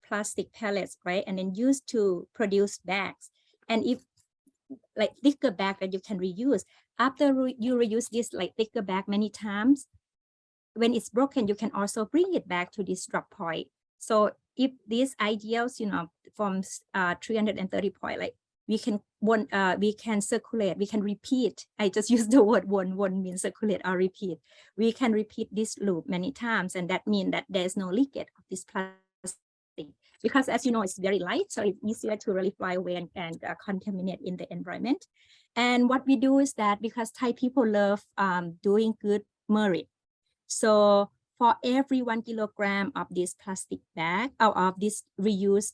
plastic pellets, right? And then used to produce bags. And if like thicker bag that you can reuse, after you reuse this like thicker bag many times, when it's broken, you can also bring it back to this drop point. So if these ideals, you know, from 330 point, like we can circulate, we can repeat. I just use the word one means circulate or repeat. We can repeat this loop many times, and that means that there's no leakage of this plastic. Because as you know, it's very light, so it's easier to really fly away and contaminate in the environment. And what we do is that because Thai people love doing good merit. So for every 1 kilogram of this plastic bag, or of this reused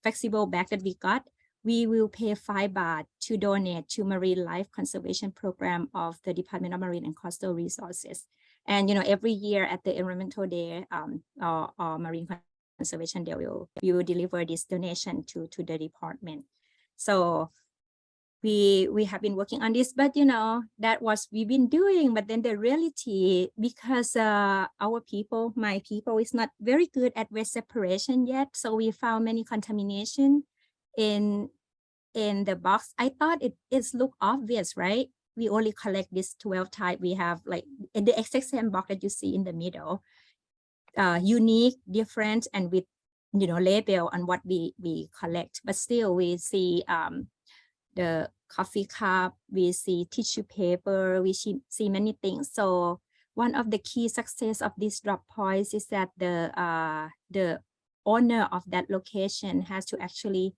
flexible bag that we got, we will pay 5 baht to donate to Marine Life Conservation Program of the Department of Marine and Coastal Resources. And you know, every year at the Environmental Day or Marine Conservation Day, we will deliver this donation to the department. So we have been working on this, but you know, that was we've been doing. But then the reality, because our people, my people, is not very good at waste separation yet. So we found many contamination in the box. I thought it's look obvious, right? We only collect this 12 type. We have like in the exact same box that you see in the middle, unique, different, and with, you know, label on what we collect. But still we see the coffee cup, we see tissue paper, we see many things. So one of the key success of these drop points is that the owner of that location has to actually,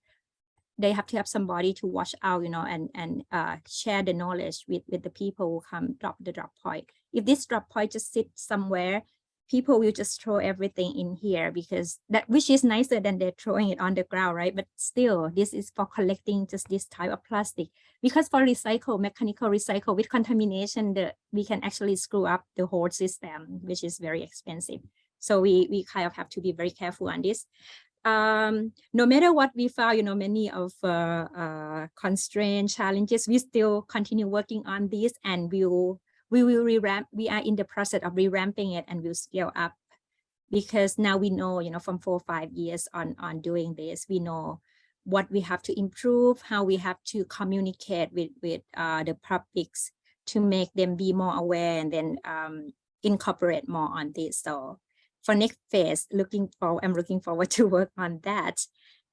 they have to have somebody to watch out, you know, and share the knowledge with the people who come drop the drop point. If this drop point just sits somewhere, people will just throw everything in here, because that, which is nicer than they're throwing it on the ground, right? But still, this is for collecting just this type of plastic. Because for recycle, mechanical recycle with contamination, we can actually screw up the whole system, which is very expensive. So we kind of have to be very careful on this. No matter what we found, you know, many of constraint challenges, we still continue working on this, and we will revamp. We are in the process of revamping it, and we'll scale up, because now we know, you know, from 4 or 5 years on doing this, we know what we have to improve, how we have to communicate with the publics to make them be more aware, and then incorporate more on this. So for next phase, I'm looking forward to work on that.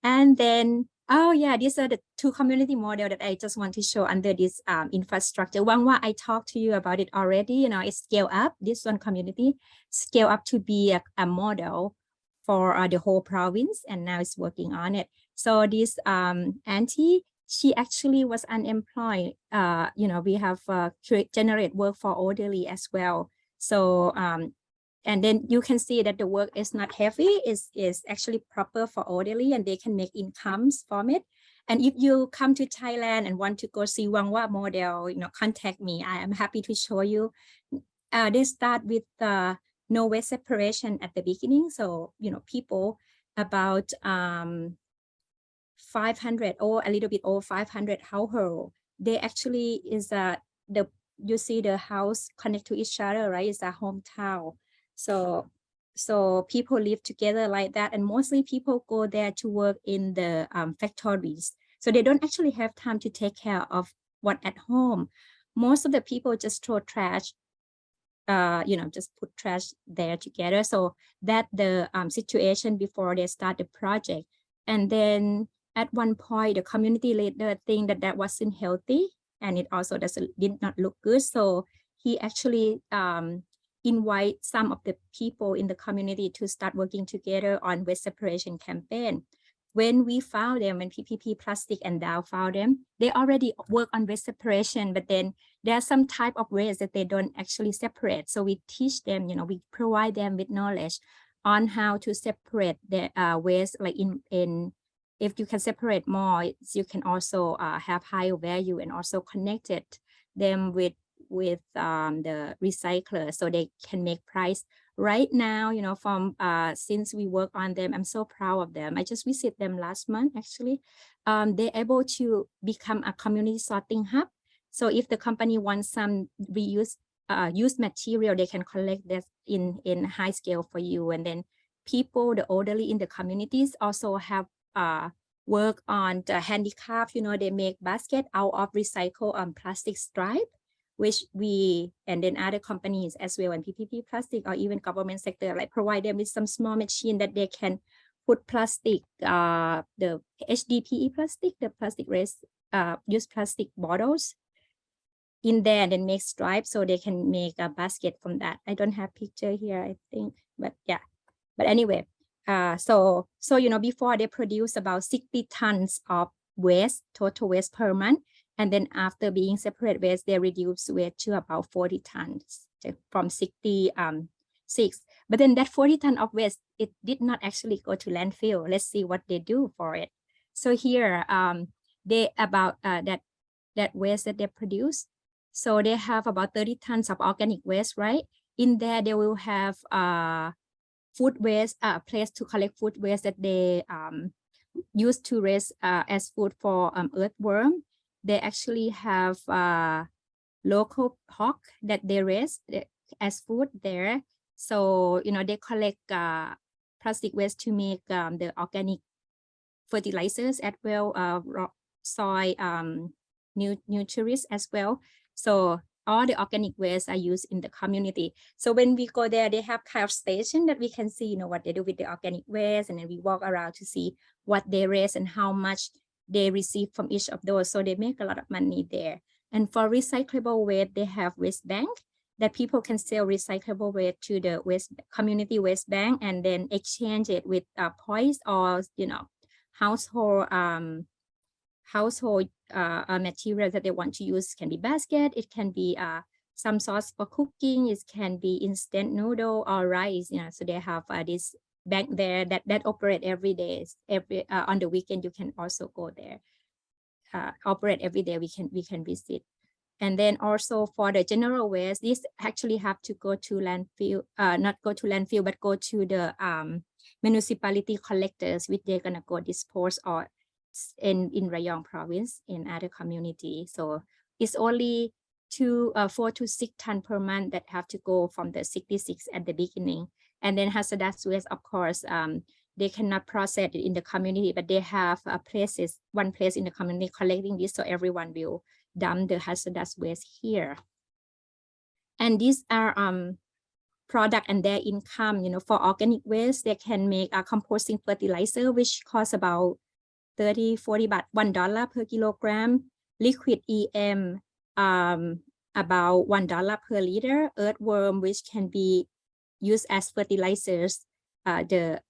And then, oh yeah, these are the 2 community models that I just want to show under this infrastructure. One, I talked to you about it already, you know, it's scale up, this one community, scale up to be a model for the whole province, and now it's working on it. So this auntie, she actually was unemployed. You know, we have generate work for orderly as well. So, and then you can see that the work is not heavy, is actually proper for orderly, and they can make incomes from it. And if you come to Thailand and want to go see Wangwa model, you know, contact me. I am happy to show you. They start with no waste separation at the beginning. So, you know, people about 500 or a little bit over 500 household, they actually is you see the house connect to each other, right? It's a hometown. So people live together like that, and mostly people go there to work in the factories. So they don't actually have time to take care of what at home. Most of the people just throw trash, you know, just put trash there together. So that the situation before they start the project. And then at one point, the community leader think that wasn't healthy, and it also did not look good. So he actually invite some of the people in the community to start working together on waste separation campaign. When we found them, when PPP Plastic and Dow found them, they already work on waste separation, but then there are some type of waste that they don't actually separate. So we teach them, we provide them with knowledge on how to separate the waste, like if you can separate more, you can also have higher value and also connected them with the recycler so they can make price. Right now, from since we work on them, I'm so proud of them. I just visited them last month, actually. They're able to become a community sorting hub. So if the company wants some reuse used material, they can collect that in high scale for you. And then people, the elderly in the communities also have work on the handicraft. They make basket out of recycled plastic stripe, which we, and then other companies as well, and PPP Plastic or even government sector, like provide them with some small machine that they can put plastic, the HDPE plastic, the plastic waste, used plastic bottles in there and then make stripes so they can make a basket from that. I don't have picture here, I think, but yeah. But anyway, so before they produce about 60 tons of waste, total waste per month. And then after being separate waste, they reduce waste to about 40 tons from 66. But then that 40 tons of waste, it did not actually go to landfill. Let's see what they do for it. So here, they about that waste that they produce. So they have about 30 tons of organic waste, right? In there, they will have food waste, a place to collect food waste that they use to raise as food for earthworm. They actually have local pork that they raise as food there. So, they collect plastic waste to make the organic fertilizers as well, soil nutrients as well. So all the organic waste are used in the community. So when we go there, they have kind of station that we can see, what they do with the organic waste, and then we walk around to see what they raise and how much they receive from each of those. So they make a lot of money there. And for recyclable waste, they have waste bank that people can sell recyclable waste to the community waste bank and then exchange it with points or household material that they want to use. Can be basket, it can be some sauce for cooking, it can be instant noodle or rice. So they have this bank there that operate every day. On the weekend you can also go there. Operate every day. We can visit. And then also for the general waste, this actually have to go to landfill, not go to landfill, but go to the municipality collectors, which they're gonna go dispose or in Rayong province in other community. So it's only 4 to 6 tons per month that have to go from the 66 at the beginning. And then hazardous waste, of course, they cannot process it in the community, but they have one place in the community collecting this, so everyone will dump the hazardous waste here. And these are product and their income. For organic waste, they can make a composting fertilizer, which costs about 30-40 baht, $1 per kilogram. Liquid EM, about $1 per liter. Earthworm, which can be used as fertilizers. The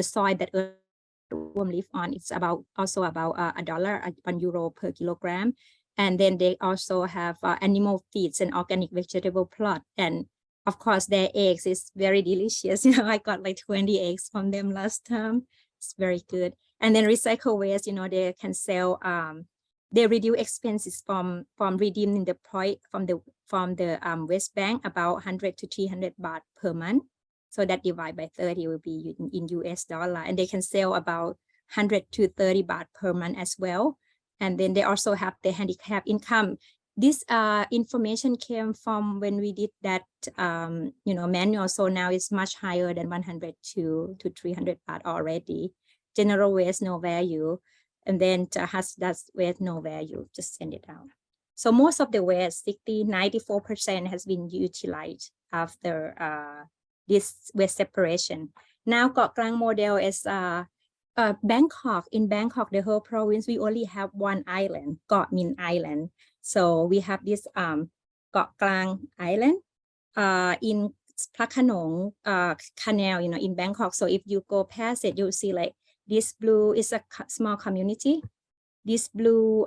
soil that earthworm live on, it's also about €1 per kilogram. And then they also have animal feeds and organic vegetable plot. And of course, their eggs is very delicious. I got like 20 eggs from them last time. It's very good. And then recycle waste, they can sell. They reduce expenses from redeeming the point from the waste bank about 100 to 300 baht per month. So that divided by 30 will be in US dollar. And they can sell about 100 to 30 baht per month as well. And then they also have the handicap income. This information came from when we did that, manual. So now it's much higher than 100 to 300 baht already. General waste, no value. And then hazardous waste, no value, just send it out. So most of the waste, 94% has been utilized after this waste separation. Now Koh Klang model is Bangkok. In Bangkok, the whole province, we only have one island, Koh Min Island. So we have this Koh Klang Island. In Phra Khanong canal, in Bangkok. So if you go past it, you'll see like this blue is a small community. This blue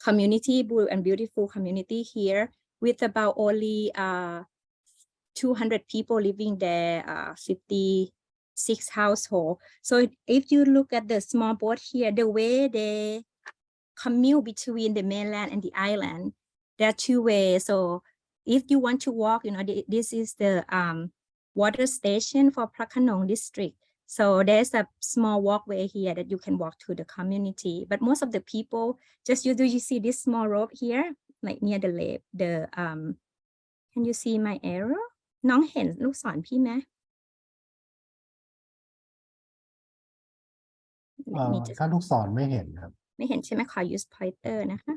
community, blue and beautiful community here with about only 200 people living there, 56 households. So if you look at the small boat here, the way they commute between the mainland and the island, there are two ways. So if you want to walk, this is the water station for Phra Khanong district. So there's a small walkway here that you can walk to the community. But most of the people, just you see this small rope here, like near the lake, can you see my arrow? น้องเห็นลูกศรพี่ไหม ถ้าลูกศรไม่เห็นครับ ไม่เห็นใช่ไหมขอ use pointer นะคะ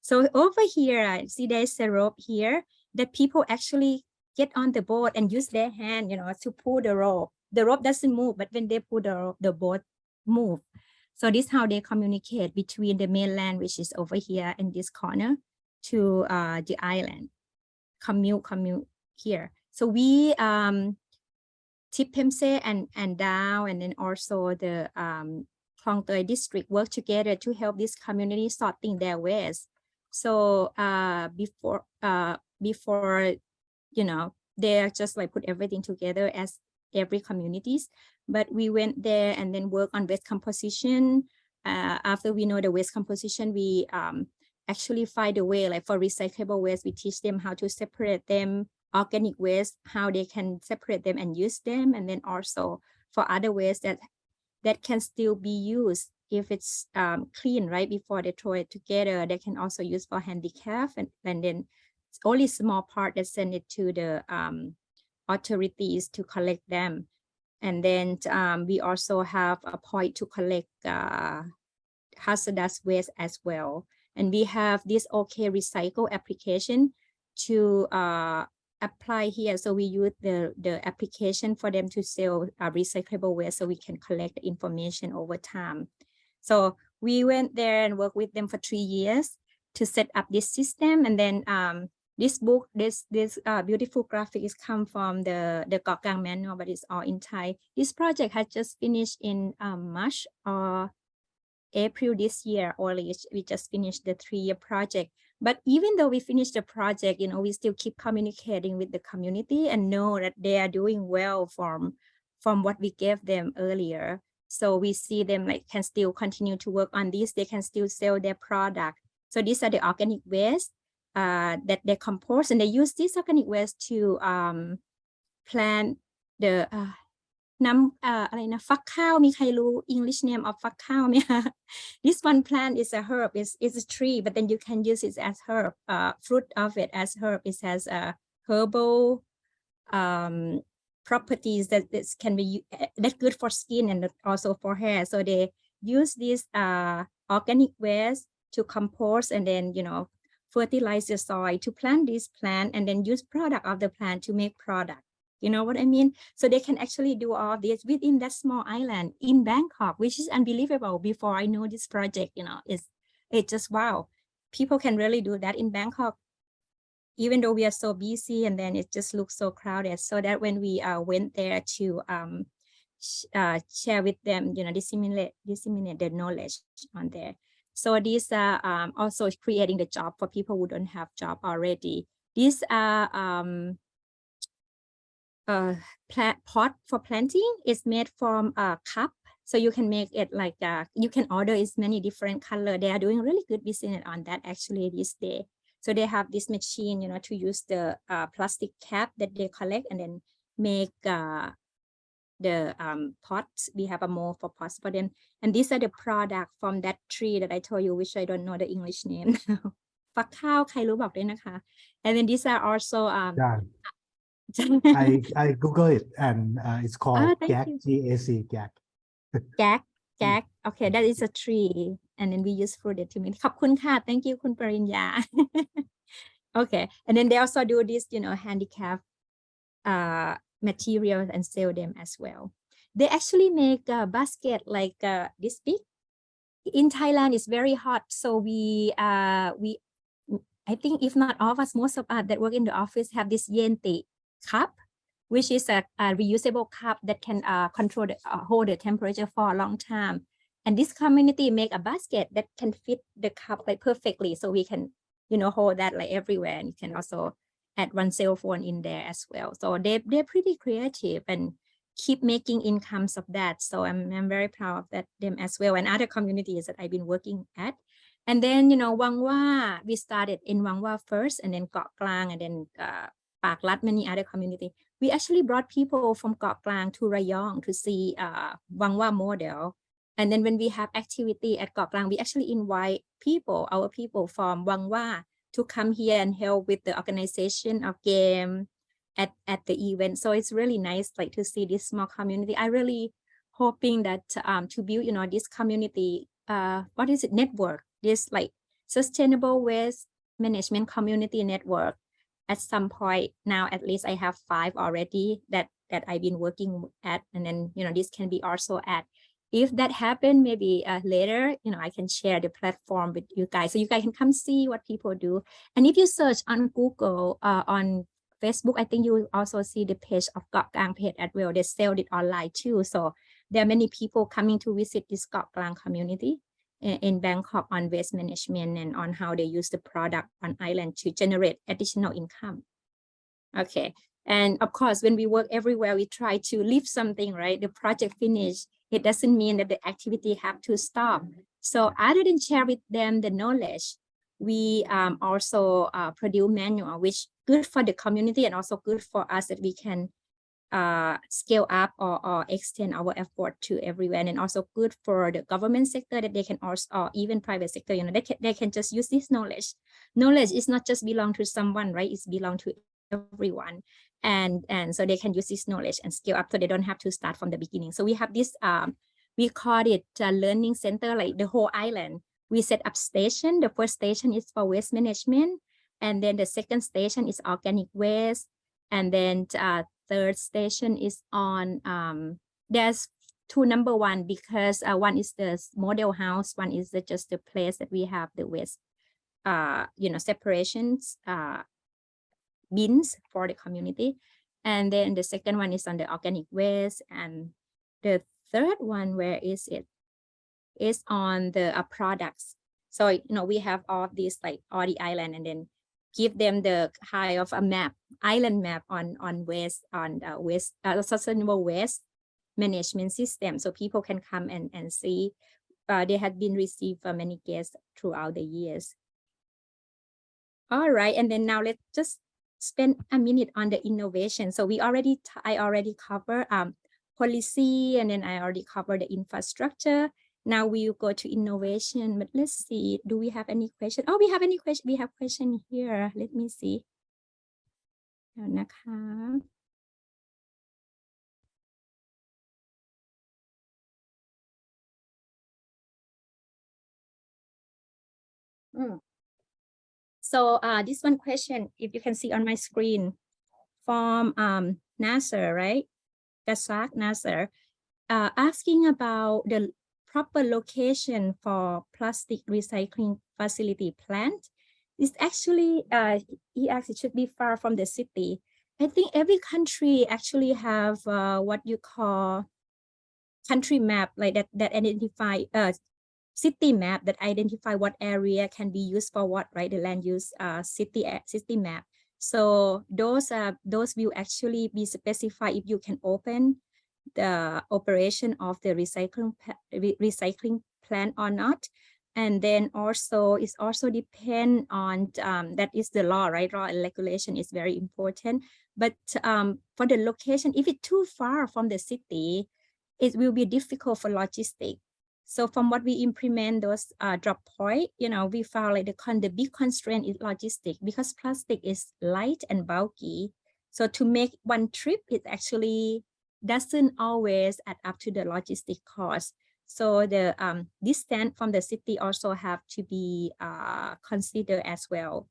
so over here see there's a rope here that people actually get on the boat and use their hand to pull the rope. The rope doesn't move, but when they pull the rope, the boat move. So this is how they communicate between the mainland, which is over here in this corner, to the island. Commute here. So we Tip Pemse and Dao, and then also the Klong Toei district work together to help this community sorting their waste. So before they just like put everything together as every communities, but we went there and then work on waste composition. After we know the waste composition, we actually find a way, like for recyclable waste, we teach them how to separate them, organic waste, how they can separate them and use them, and then also for other waste that can still be used if it's clean right before they throw it together. They can also use for handicap, and then it's only small part that send it to the authorities to collect them. And then we also have a point to collect hazardous waste as well. And we have this OK Recycle application to apply here. So we use the application for them to sell recyclable waste so we can collect the information over time. So we went there and worked with them for 3 years to set up this system. And then this book, this beautiful graphic is come from the Gokgang manual, but it's all in Thai. This project has just finished in March or April this year, or we just finished the 3-year project. But even though we finished the project, we still keep communicating with the community and know that they are doing well from what we gave them earlier. So we see them like can still continue to work on this. They can still sell their product. So these are the organic waste that they compose, and they use this organic waste to plant the อะไรนะฟักข้าวมีใครรู้ English name of ฟักข้าวไหมคะ This one plant is a herb, is a tree, but then you can use it as herb. Fruit of it as herb. It has herbal properties that can be that's good for skin and also for hair. So they use this organic waste to compost and then fertilize the soil to plant this plant and then use product of the plant to make product. You know what I mean? So they can actually do all this within that small island in Bangkok, which is unbelievable. Before I know this project, it's just wow. People can really do that in Bangkok, even though we are so busy, and then it just looks so crowded. So that when we went there to share with them, disseminate the knowledge on there. So these are also creating the job for people who don't have job already. These are pot for planting. Is made from a cup, so you can make it like you can order as many different color. They are doing really good business on that actually this day. So they have this machine, to use the plastic cap that they collect and then make the pots. We have a mold for pots for them, and these are the product from that tree that I told you, which I don't know the English name. ฟักข้าวใครรู้บอกด้วยนะคะ and then these are also I Google it and it's called GAC, GAC, GAC. GAC. Okay, that is a tree, and then we use fruit to make. ขอบคุณค่ะ thank you คุณปริญญา Okay, and then they also do this, handicap materials and sell them as well. They actually make a basket like this big. In Thailand, it's very hot, so we I think if not all of us, most of us that work in the office have this Yenti cup, which is a reusable cup that can control the, hold the temperature for a long time. And this community make a basket that can fit the cup like perfectly, so we can, you know, hold that like everywhere. And you can also add one cell phone in there as well. So they're pretty creative and keep making incomes of that. So I'm very proud of that them as well, and other communities that I've been working at. And then, you know, Wangwa, we started in Wangwa first, and then Got Klang, and then Pak Lat, many other community. We actually brought people from Got Klang to Rayong to see Wangwa model. And then when we have activity at Got Klang, we actually invite people, our people from Wangwa, to come here and help with the organization of game at the event. So it's really nice, like, to see this small community. I really hoping that to build, you know, this community, what is it, network, this like sustainable waste management community network at some point. Now at least I have 5 already that I've been working at, and then, you know, this can be also at, if that happen, maybe later, you know, I can share the platform with you guys, so you guys can come see what people do. And if you search on Google, on Facebook, I think you will also see the page of Got Klang page as well. They sell it online too. So there are many people coming to visit this Got Klang community in Bangkok on waste management and on how they use the product on island to generate additional income. Okay. And of course, when we work everywhere, we try to leave something, right? The project finish, it doesn't mean that the activity have to stop. So other than share with them the knowledge, we also produce manual, which good for the community and also good for us, that we can scale up or extend our effort to everywhere, and also good for the government sector, that they can also, or even private sector, you know, they can just use this knowledge. Knowledge is not just belong to someone, right? It's belong to everyone. And so they can use this knowledge and scale up, so they don't have to start from the beginning. So we have this, we call it a learning center, like the whole island. We set up station. The first station is for waste management. And then the second station is organic waste. And then third station is on, there's 2 number 1, because one is the model house, one is just the place that we have the waste, you know, separations, bins for the community. And then the second one is on the organic waste. And the third one, where is it? Is on the products. So, you know, we have all these, like all the island, and then give them the kind of a map, island map on waste, on waste, sustainable waste management system. So people can come and see. They had been received for many guests throughout the years. All right, and then now let's just spend a minute on the innovation. So I already covered policy, and then I already covered the infrastructure. Now we will go to innovation, but let's see, do we have any question? Oh, we have any question? We have question here. Let me see. So this one question, if you can see on my screen, from Nasser, right? Gasak Nasser, asking about the proper location for plastic recycling facility plant. It's actually, he asked, it should be far from the city. I think every country actually have what you call country map, like that identify city map that identify what area can be used for what, right? The land use city map. So those will actually be specified if you can open the operation of the recycling plant or not. And then also it's also depend on that is the law, right? Law and regulation is very important. But for the location, if it's too far from the city, it will be difficult for logistics. So from what we implement those drop point, you know, we found like the big constraint is logistic, because plastic is light and bulky. So to make one trip, it actually doesn't always add up to the logistic cost. So the distance from the city also have to be considered as well.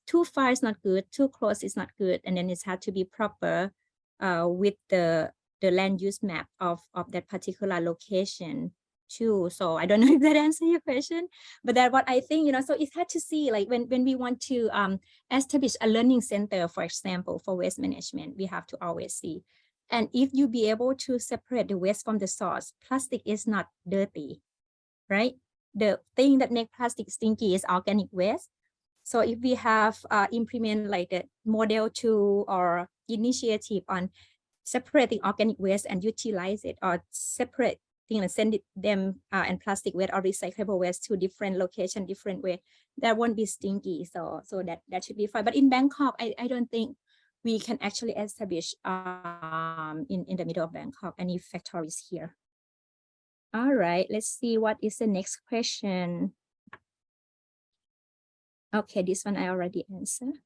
Too far is not good, too close is not good, and then it has to be proper with the land use map of that particular location too. So I don't know if that answers your question, but that what I think, so it's hard to see, like when we want to establish a learning center, for example, for waste management, we have to always see. And if you be able to separate the waste from the source, plastic is not dirty, right? The thing that makes plastic stinky is organic waste. So if we have implement like the model 2 or initiative on separating organic waste and utilize it, or separate and send them and plastic waste or recyclable waste to different location, different way, that won't be stinky. So that should be fine. But in Bangkok, I don't think we can actually establish in the middle of Bangkok any factories here. All right, let's see what is the next question. Okay, this one I already answered.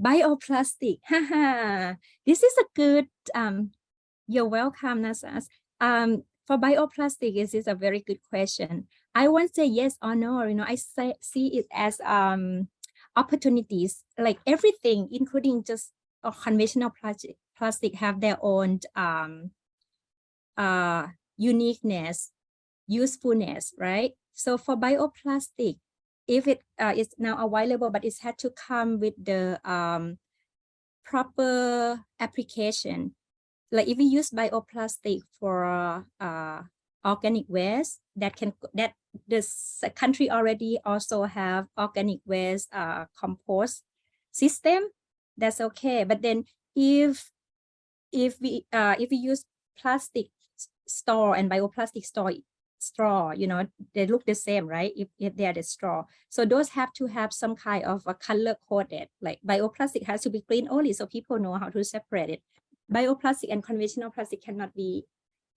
Bioplastic, haha. This is a good, you're welcome, Nasas. For bioplastic, this is a very good question. I won't say yes or no, I see it as opportunities, like everything, including just conventional plastic have their own uniqueness, usefulness, right? So for bioplastic, if it is now available, but it had to come with the proper application. Like if we use bioplastic for organic waste, that this country already also have organic waste compost system, that's okay. But then if we use plastic straw and bioplastic straw, they look the same, right? If they are the straw, so those have to have some kind of a color coded, like bioplastic has to be green only, so people know how to separate it. Bioplastic and conventional plastic cannot be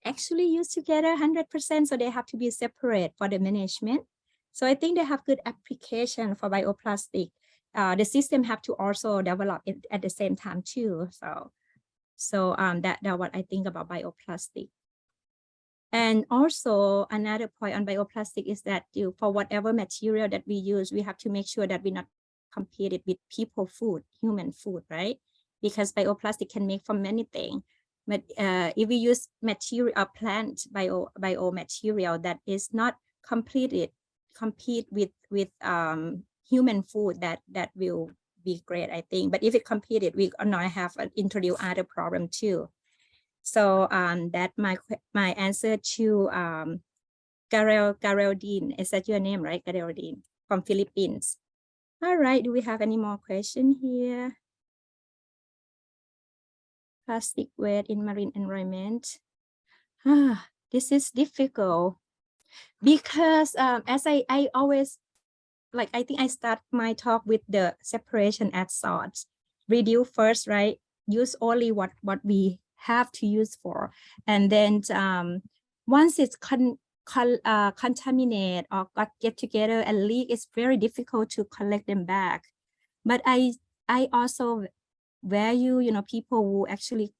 actually used together 100%, so they have to be separate for the management. So I think they have good application for bioplastic. The system have to also develop it at the same time too. So that's what I think about bioplastic. And also another point on bioplastic is that for whatever material that we use, we have to make sure that we're not competed with people food, human food, right? Because bioplastic can make from many things. But if we use material, plant biomaterial that is not compete with human food, that will be great, I think. But if it competed, we gonna have introduce other problem too. So that my answer to Geraldine, is that your name, right? Geraldine from Philippines. All right, do we have any more question here? Plastic waste in marine environment. This is difficult because as I always, like, I think I start my talk with the separation at source. Reduce first, right? Use only what we have to use for, and then once it's contaminated or get together and leak, it's very difficult to collect them back. But I also value, people who actually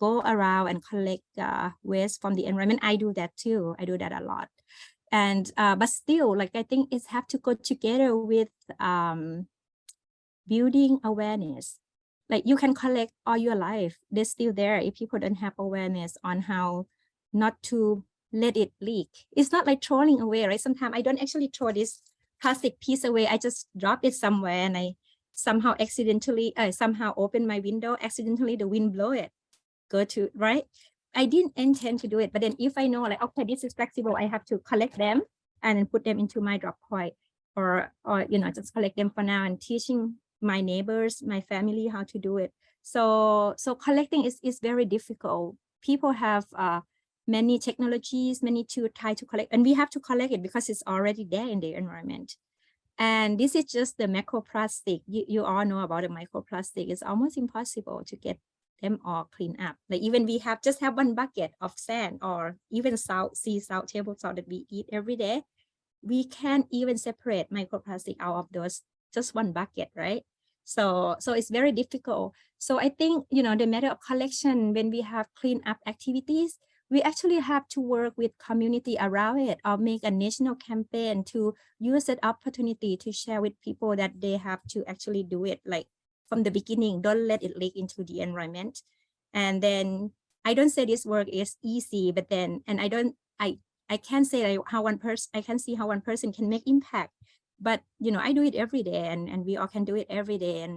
go around and collect waste from the environment. I do that too. I do that a lot. And but still, like, I think it's have to go together with building awareness. Like, you can collect all your life, they're still there if people don't have awareness on how not to let it leak. It's not like throwing away, right? Sometimes I don't actually throw this plastic piece away. I just drop it somewhere and I somehow accidentally somehow open my window, accidentally the wind blow it, go to, right? I didn't intend to do it, but then if I know, like, okay, this is flexible, I have to collect them and then put them into my drop point, or just collect them for now, and teaching my neighbors, my family how to do it. So collecting is very difficult. People have many technologies, many to try to collect, and we have to collect it because it's already there in the environment. And this is just the microplastic. You all know about the microplastic. It's almost impossible to get them all clean up. Like, even we just have one bucket of sand, or even sea salt, table salt that we eat every day, we can't even separate microplastic out of those, just one bucket, right? So it's very difficult. So I think, the matter of collection, when we have clean up activities, we actually have to work with community around it, or make a national campaign to use that opportunity to share with people that they have to actually do it, like, from the beginning. Don't let it leak into the environment. And then I don't say this work is easy, but then, and I can't say like how one person, I can see how one person can make impact, but I do it every day, and we all can do it every day.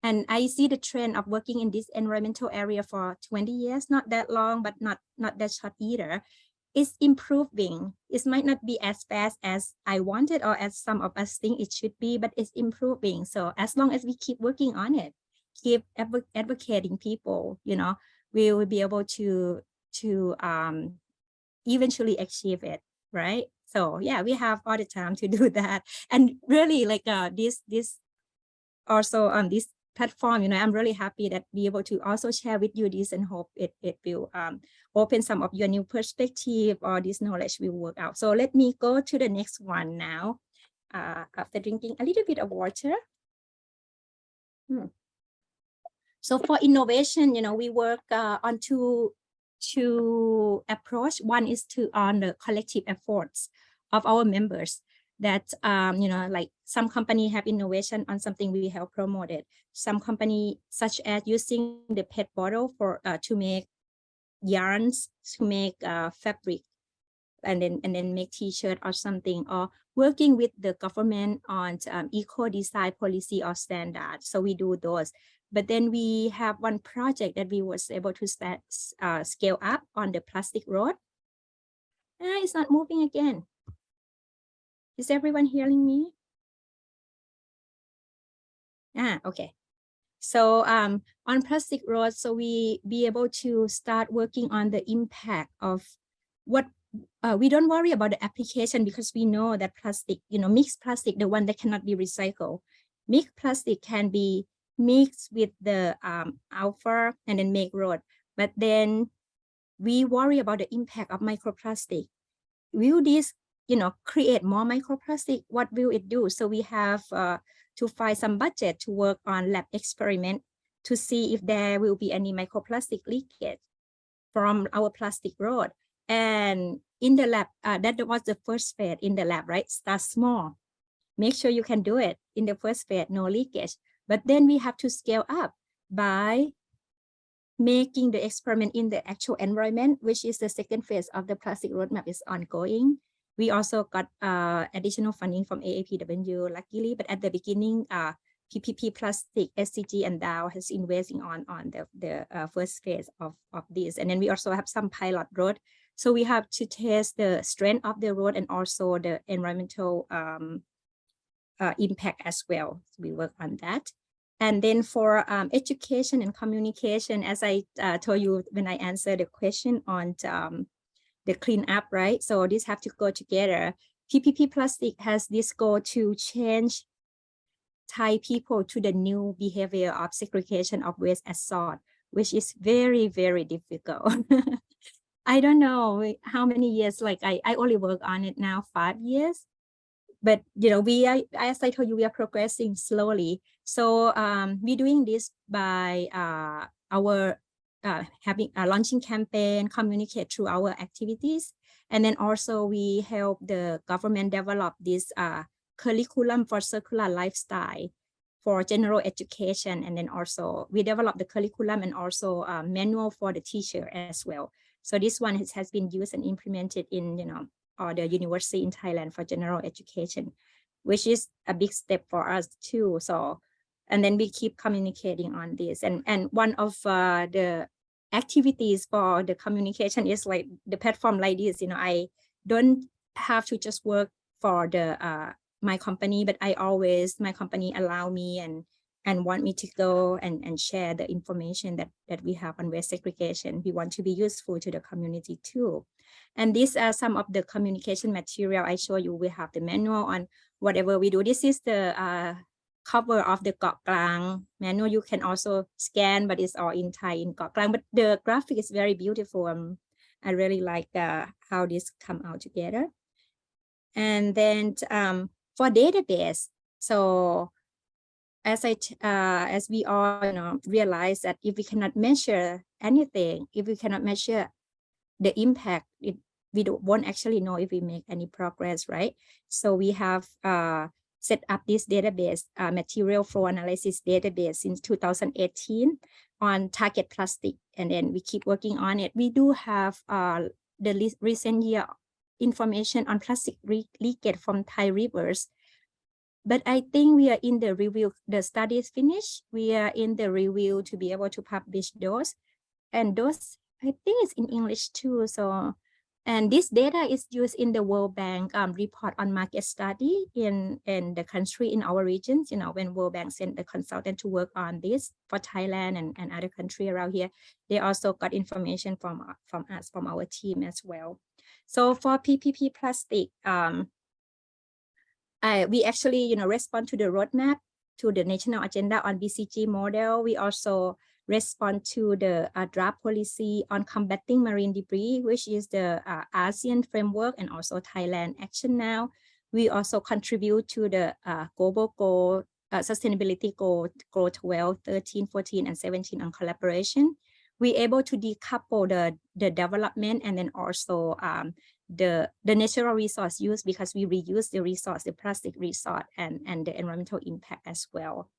And I see the trend of working in this environmental area for 20 years, not that long, but not that short either. It's improving. It might not be as fast as I wanted or as some of us think it should be, but it's improving. So as long as we keep working on it, keep advocating people, we will be able to eventually achieve it, right? So yeah, we have all the time to do that. And really like this also on this platform, I'm really happy that be able to also share with you this, and hope it will open some of your new perspective, or this knowledge will work out. So let me go to the next one now, after drinking a little bit of water. So for innovation, we work on two approach. One is on the collective efforts of our members, that like some company have innovation on something, we help promote it. Some company, such as using the PET bottle for to make yarns, to make fabric, and then make t-shirt or something, or working with the government on eco design policy or standards. So we do those. But then we have one project that we was able to scale up on the plastic road. It's not moving again. Is everyone hearing me? Okay. So on plastic roads, so we be able to start working on the impact of what we don't worry about the application, because we know that plastic, mixed plastic, the one that cannot be recycled, mixed plastic can be mixed with the alpha and then make road. But then we worry about the impact of microplastic. Will this create more microplastic? What will it do? So we have to find some budget to work on lab experiment to see if there will be any microplastic leakage from our plastic road. And in the lab, that was the first phase in the lab, right? Start small. Make sure you can do it in the first phase, no leakage. But then we have to scale up by making the experiment in the actual environment, which is the second phase of the plastic roadmap is ongoing. We also got additional funding from AAPW, luckily, but at the beginning, PPP Plastic, SCG, and Dow has investing on the first phase of this. And then we also have some pilot road. So we have to test the strength of the road and also the environmental impact as well. So we work on that. And then for education and communication, as I told you when I answered the question on the cleanup, right? So these have to go together. PPP Plastic has this goal to change Thai people to the new behavior of segregation of waste as sort, which is very, very difficult. I don't know how many years, like I only work on it now 5 years. But we are, as I told you, we are progressing slowly. So we're doing this by our having a launching campaign, communicate through our activities, and then also we help the government develop this curriculum for circular lifestyle for general education, and then also we develop the curriculum and also manual for the teacher as well. So this one has been used and implemented in or the university in Thailand for general education, which is a big step for us too. So, and then we keep communicating on this. And one of the activities for the communication is like the platform like this. I don't have to just work for the my company, but my company allow me and want me to go and share the information that we have on waste segregation. We want to be useful to the community too. And these are some of the communication material I show you. We have the manual on whatever we do. This is the cover of the Got Klang manual. You can also scan, but it's all in Thai in Got Klang. But the graphic is very beautiful. I really like how this come out together. And then for database, so as we all realize that if we cannot measure anything, if we cannot measure the impact, we won't actually know if we make any progress, right? So we have set up this database, material flow analysis database since 2018 on target plastic. And then we keep working on it. We do have the recent year information on plastic leakage from Thai rivers. But I think we are in the review. The study is finished. We are in the review to be able to publish those. And those, I think it's in English too. So, and this data is used in the World Bank report on market study in the country, in our regions. You know, when World Bank sent the consultant to work on this for Thailand and other country around here, they also got information from us, from our team as well. So for PPP plastic, we actually, you know, respond to the roadmap, to the national agenda on BCG model. We also respond to the draft policy on combating marine debris, which is the ASEAN framework and also Thailand action now. We also contribute to the global goal, sustainability goal 12, 13, 14, and 17 on collaboration. We're able to decouple the development and then also the natural resource use, because we reuse the resource, the plastic resource, and the environmental impact as well.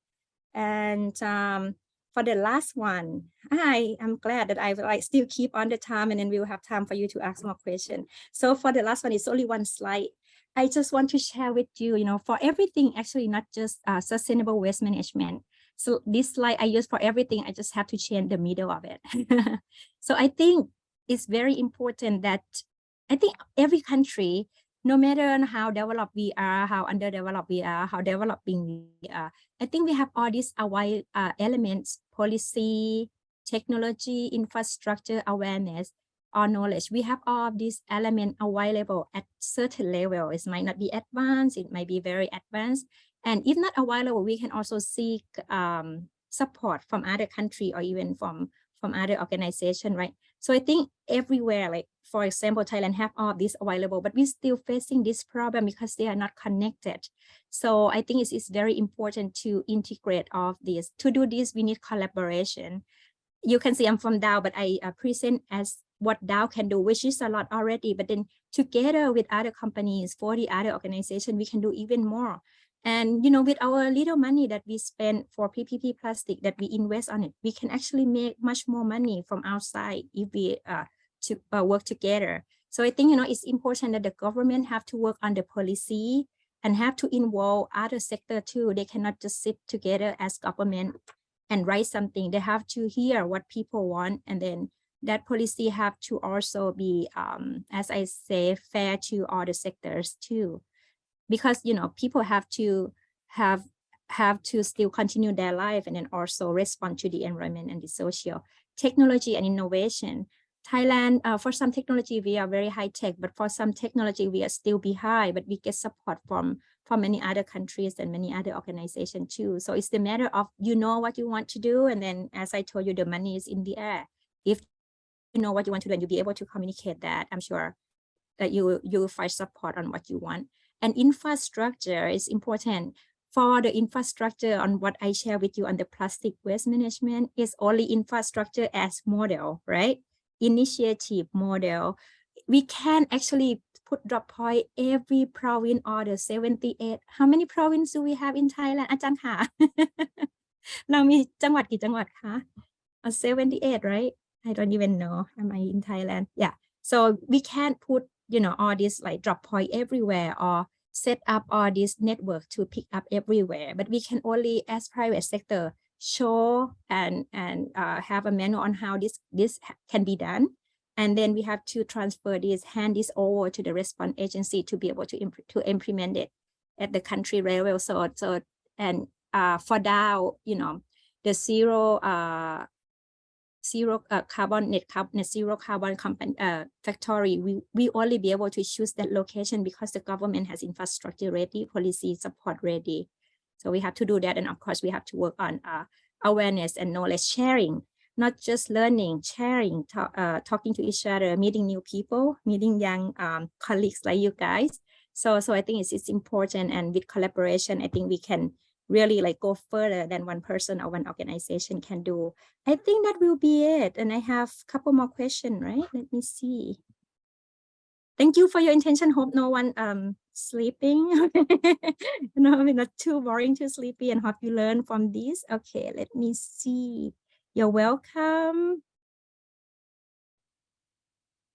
And for the last one, I am glad that I still keep on the time, and then we will have time for you to ask more questions. So for the last one, it's only one slide. I just want to share with you, you know, for everything, actually not just sustainable waste management. So this slide I use for everything, I just have to change the middle of it. So I think it's very important that I think every country, no matter how developed we are, how underdeveloped we are, how developing we are, I think we have all these elements: policy, technology, infrastructure, awareness, or knowledge. We have all of these elements available at certain level. It might not be advanced, it might be very advanced. And if not available, we can also seek support from other country or even from other organizations, right? So I think everywhere, like for example, Thailand have all of this available, but we're still facing this problem because they are not connected. So I think it's very important to integrate all of this. To do this, we need collaboration. You can see I'm from DAO, but I present as what DAO can do, which is a lot already. But then together with other companies, 40 other organizations, we can do even more. And, you know, with our little money that we spend for PPP plastic that we invest on it, we can actually make much more money from outside if we work together. So I think, you know, it's important that the government have to work on the policy and have to involve other sector too. They cannot just sit together as government and write something. They have to hear what people want, and then that policy have to also be, as I say, fair to all the sectors too. Because, you know, people have to still continue their life and then also respond to the environment and the social. Technology and innovation. Thailand, for some technology, we are very high tech, but for some technology, we are still behind, but we get support from many other countries and many other organizations too. So it's the matter of, you know what you want to do. And then, as I told you, the money is in the air. If you know what you want to do and you'll be able to communicate that, I'm sure that you will find support on what you want. And infrastructure is important. For the infrastructure on what I share with you on the plastic waste management is only infrastructure as model, right? Initiative model. We can actually put drop point every province or the 78. How many provinces do we have in Thailand? อาจารย์ค่ะ เรามีจังหวัดกี่จังหวัดคะ 78, right? I don't even know. Am I in Thailand? Yeah. So we can't put, you know, all this like drop point everywhere or set up all this network to pick up everywhere. But we can only, as private sector, show and have a manual on how this can be done. And then we have to transfer this, hand this over to the response agency to be able to implement it at the country level. So and for DAO, you know, the zero carbon net zero carbon company factory, we only be able to choose that location because the government has infrastructure ready, policy support ready. So we have to do that, and of course we have to work on awareness and knowledge sharing, not just learning, sharing, talking to each other, meeting new people, meeting young colleagues like you guys. So I think it's important, and with collaboration, I think we can really like go further than one person or one organization can do. I think that will be it. And I have a couple more questions, right? Let me see. Thank you for your attention. Hope no one sleeping. No, not too boring, too sleepy, and hope you learn from this. Okay, let me see. You're welcome.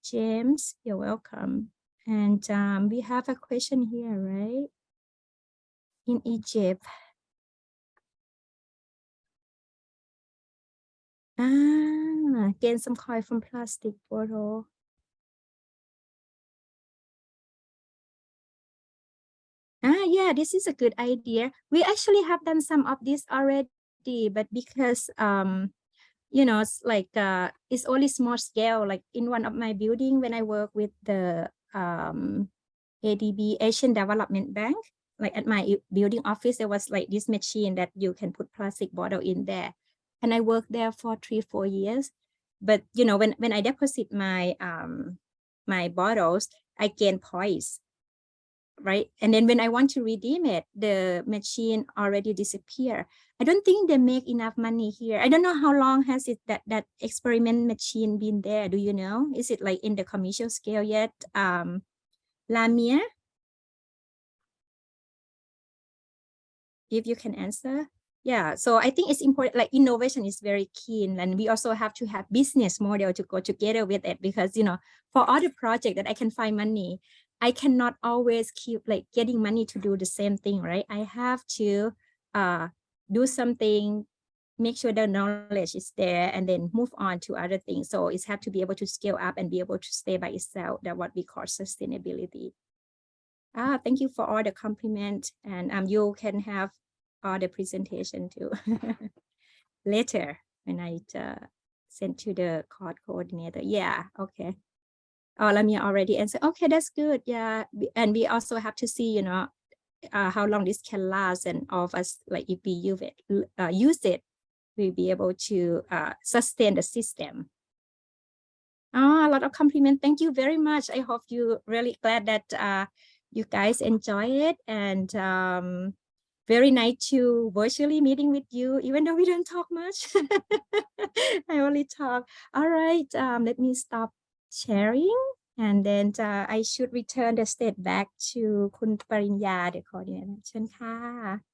James, you're welcome. And we have a question here, right? In Egypt. Gain some coin from plastic bottle. Yeah, this is a good idea. We actually have done some of this already, but because you know, it's like it's only small scale. Like in one of my building when I work with the ADB, Asian Development Bank, like at my building office, there was like this machine that you can put plastic bottle in there. And I worked there for 3-4 years. But you know, when I deposit my my bottles, I gain points, right? And then when I want to redeem it, the machine already disappear. I don't think they make enough money here. I don't know how long has it that experiment machine been there. Do you know? Is it like in the commercial scale yet? Lamia, if you can answer. Yeah, so I think it's important, like innovation is very keen, and we also have to have business model to go together with it, because, you know, for other project that I can find money, I cannot always keep like getting money to do the same thing, right? I have to do something, make sure the knowledge is there, and then move on to other things. So it's have to be able to scale up and be able to stay by itself. That's what we call sustainability. Thank you for all the compliment, and you can have all the presentation too later when I send to the court coordinator. Yeah, okay. Lamia already answered. Okay, that's good. Yeah, and we also have to see, you know, how long this can last, and all of us, like if we use it, we'll be able to sustain the system. A lot of compliment. Thank you very much. I hope you really glad that you guys enjoy it, and very nice to virtually meeting with you, even though we don't talk much. I only talk. All right, let me stop sharing, and then I should return the stage back to Kun Parinya, the coordinator. เชิญค่ะ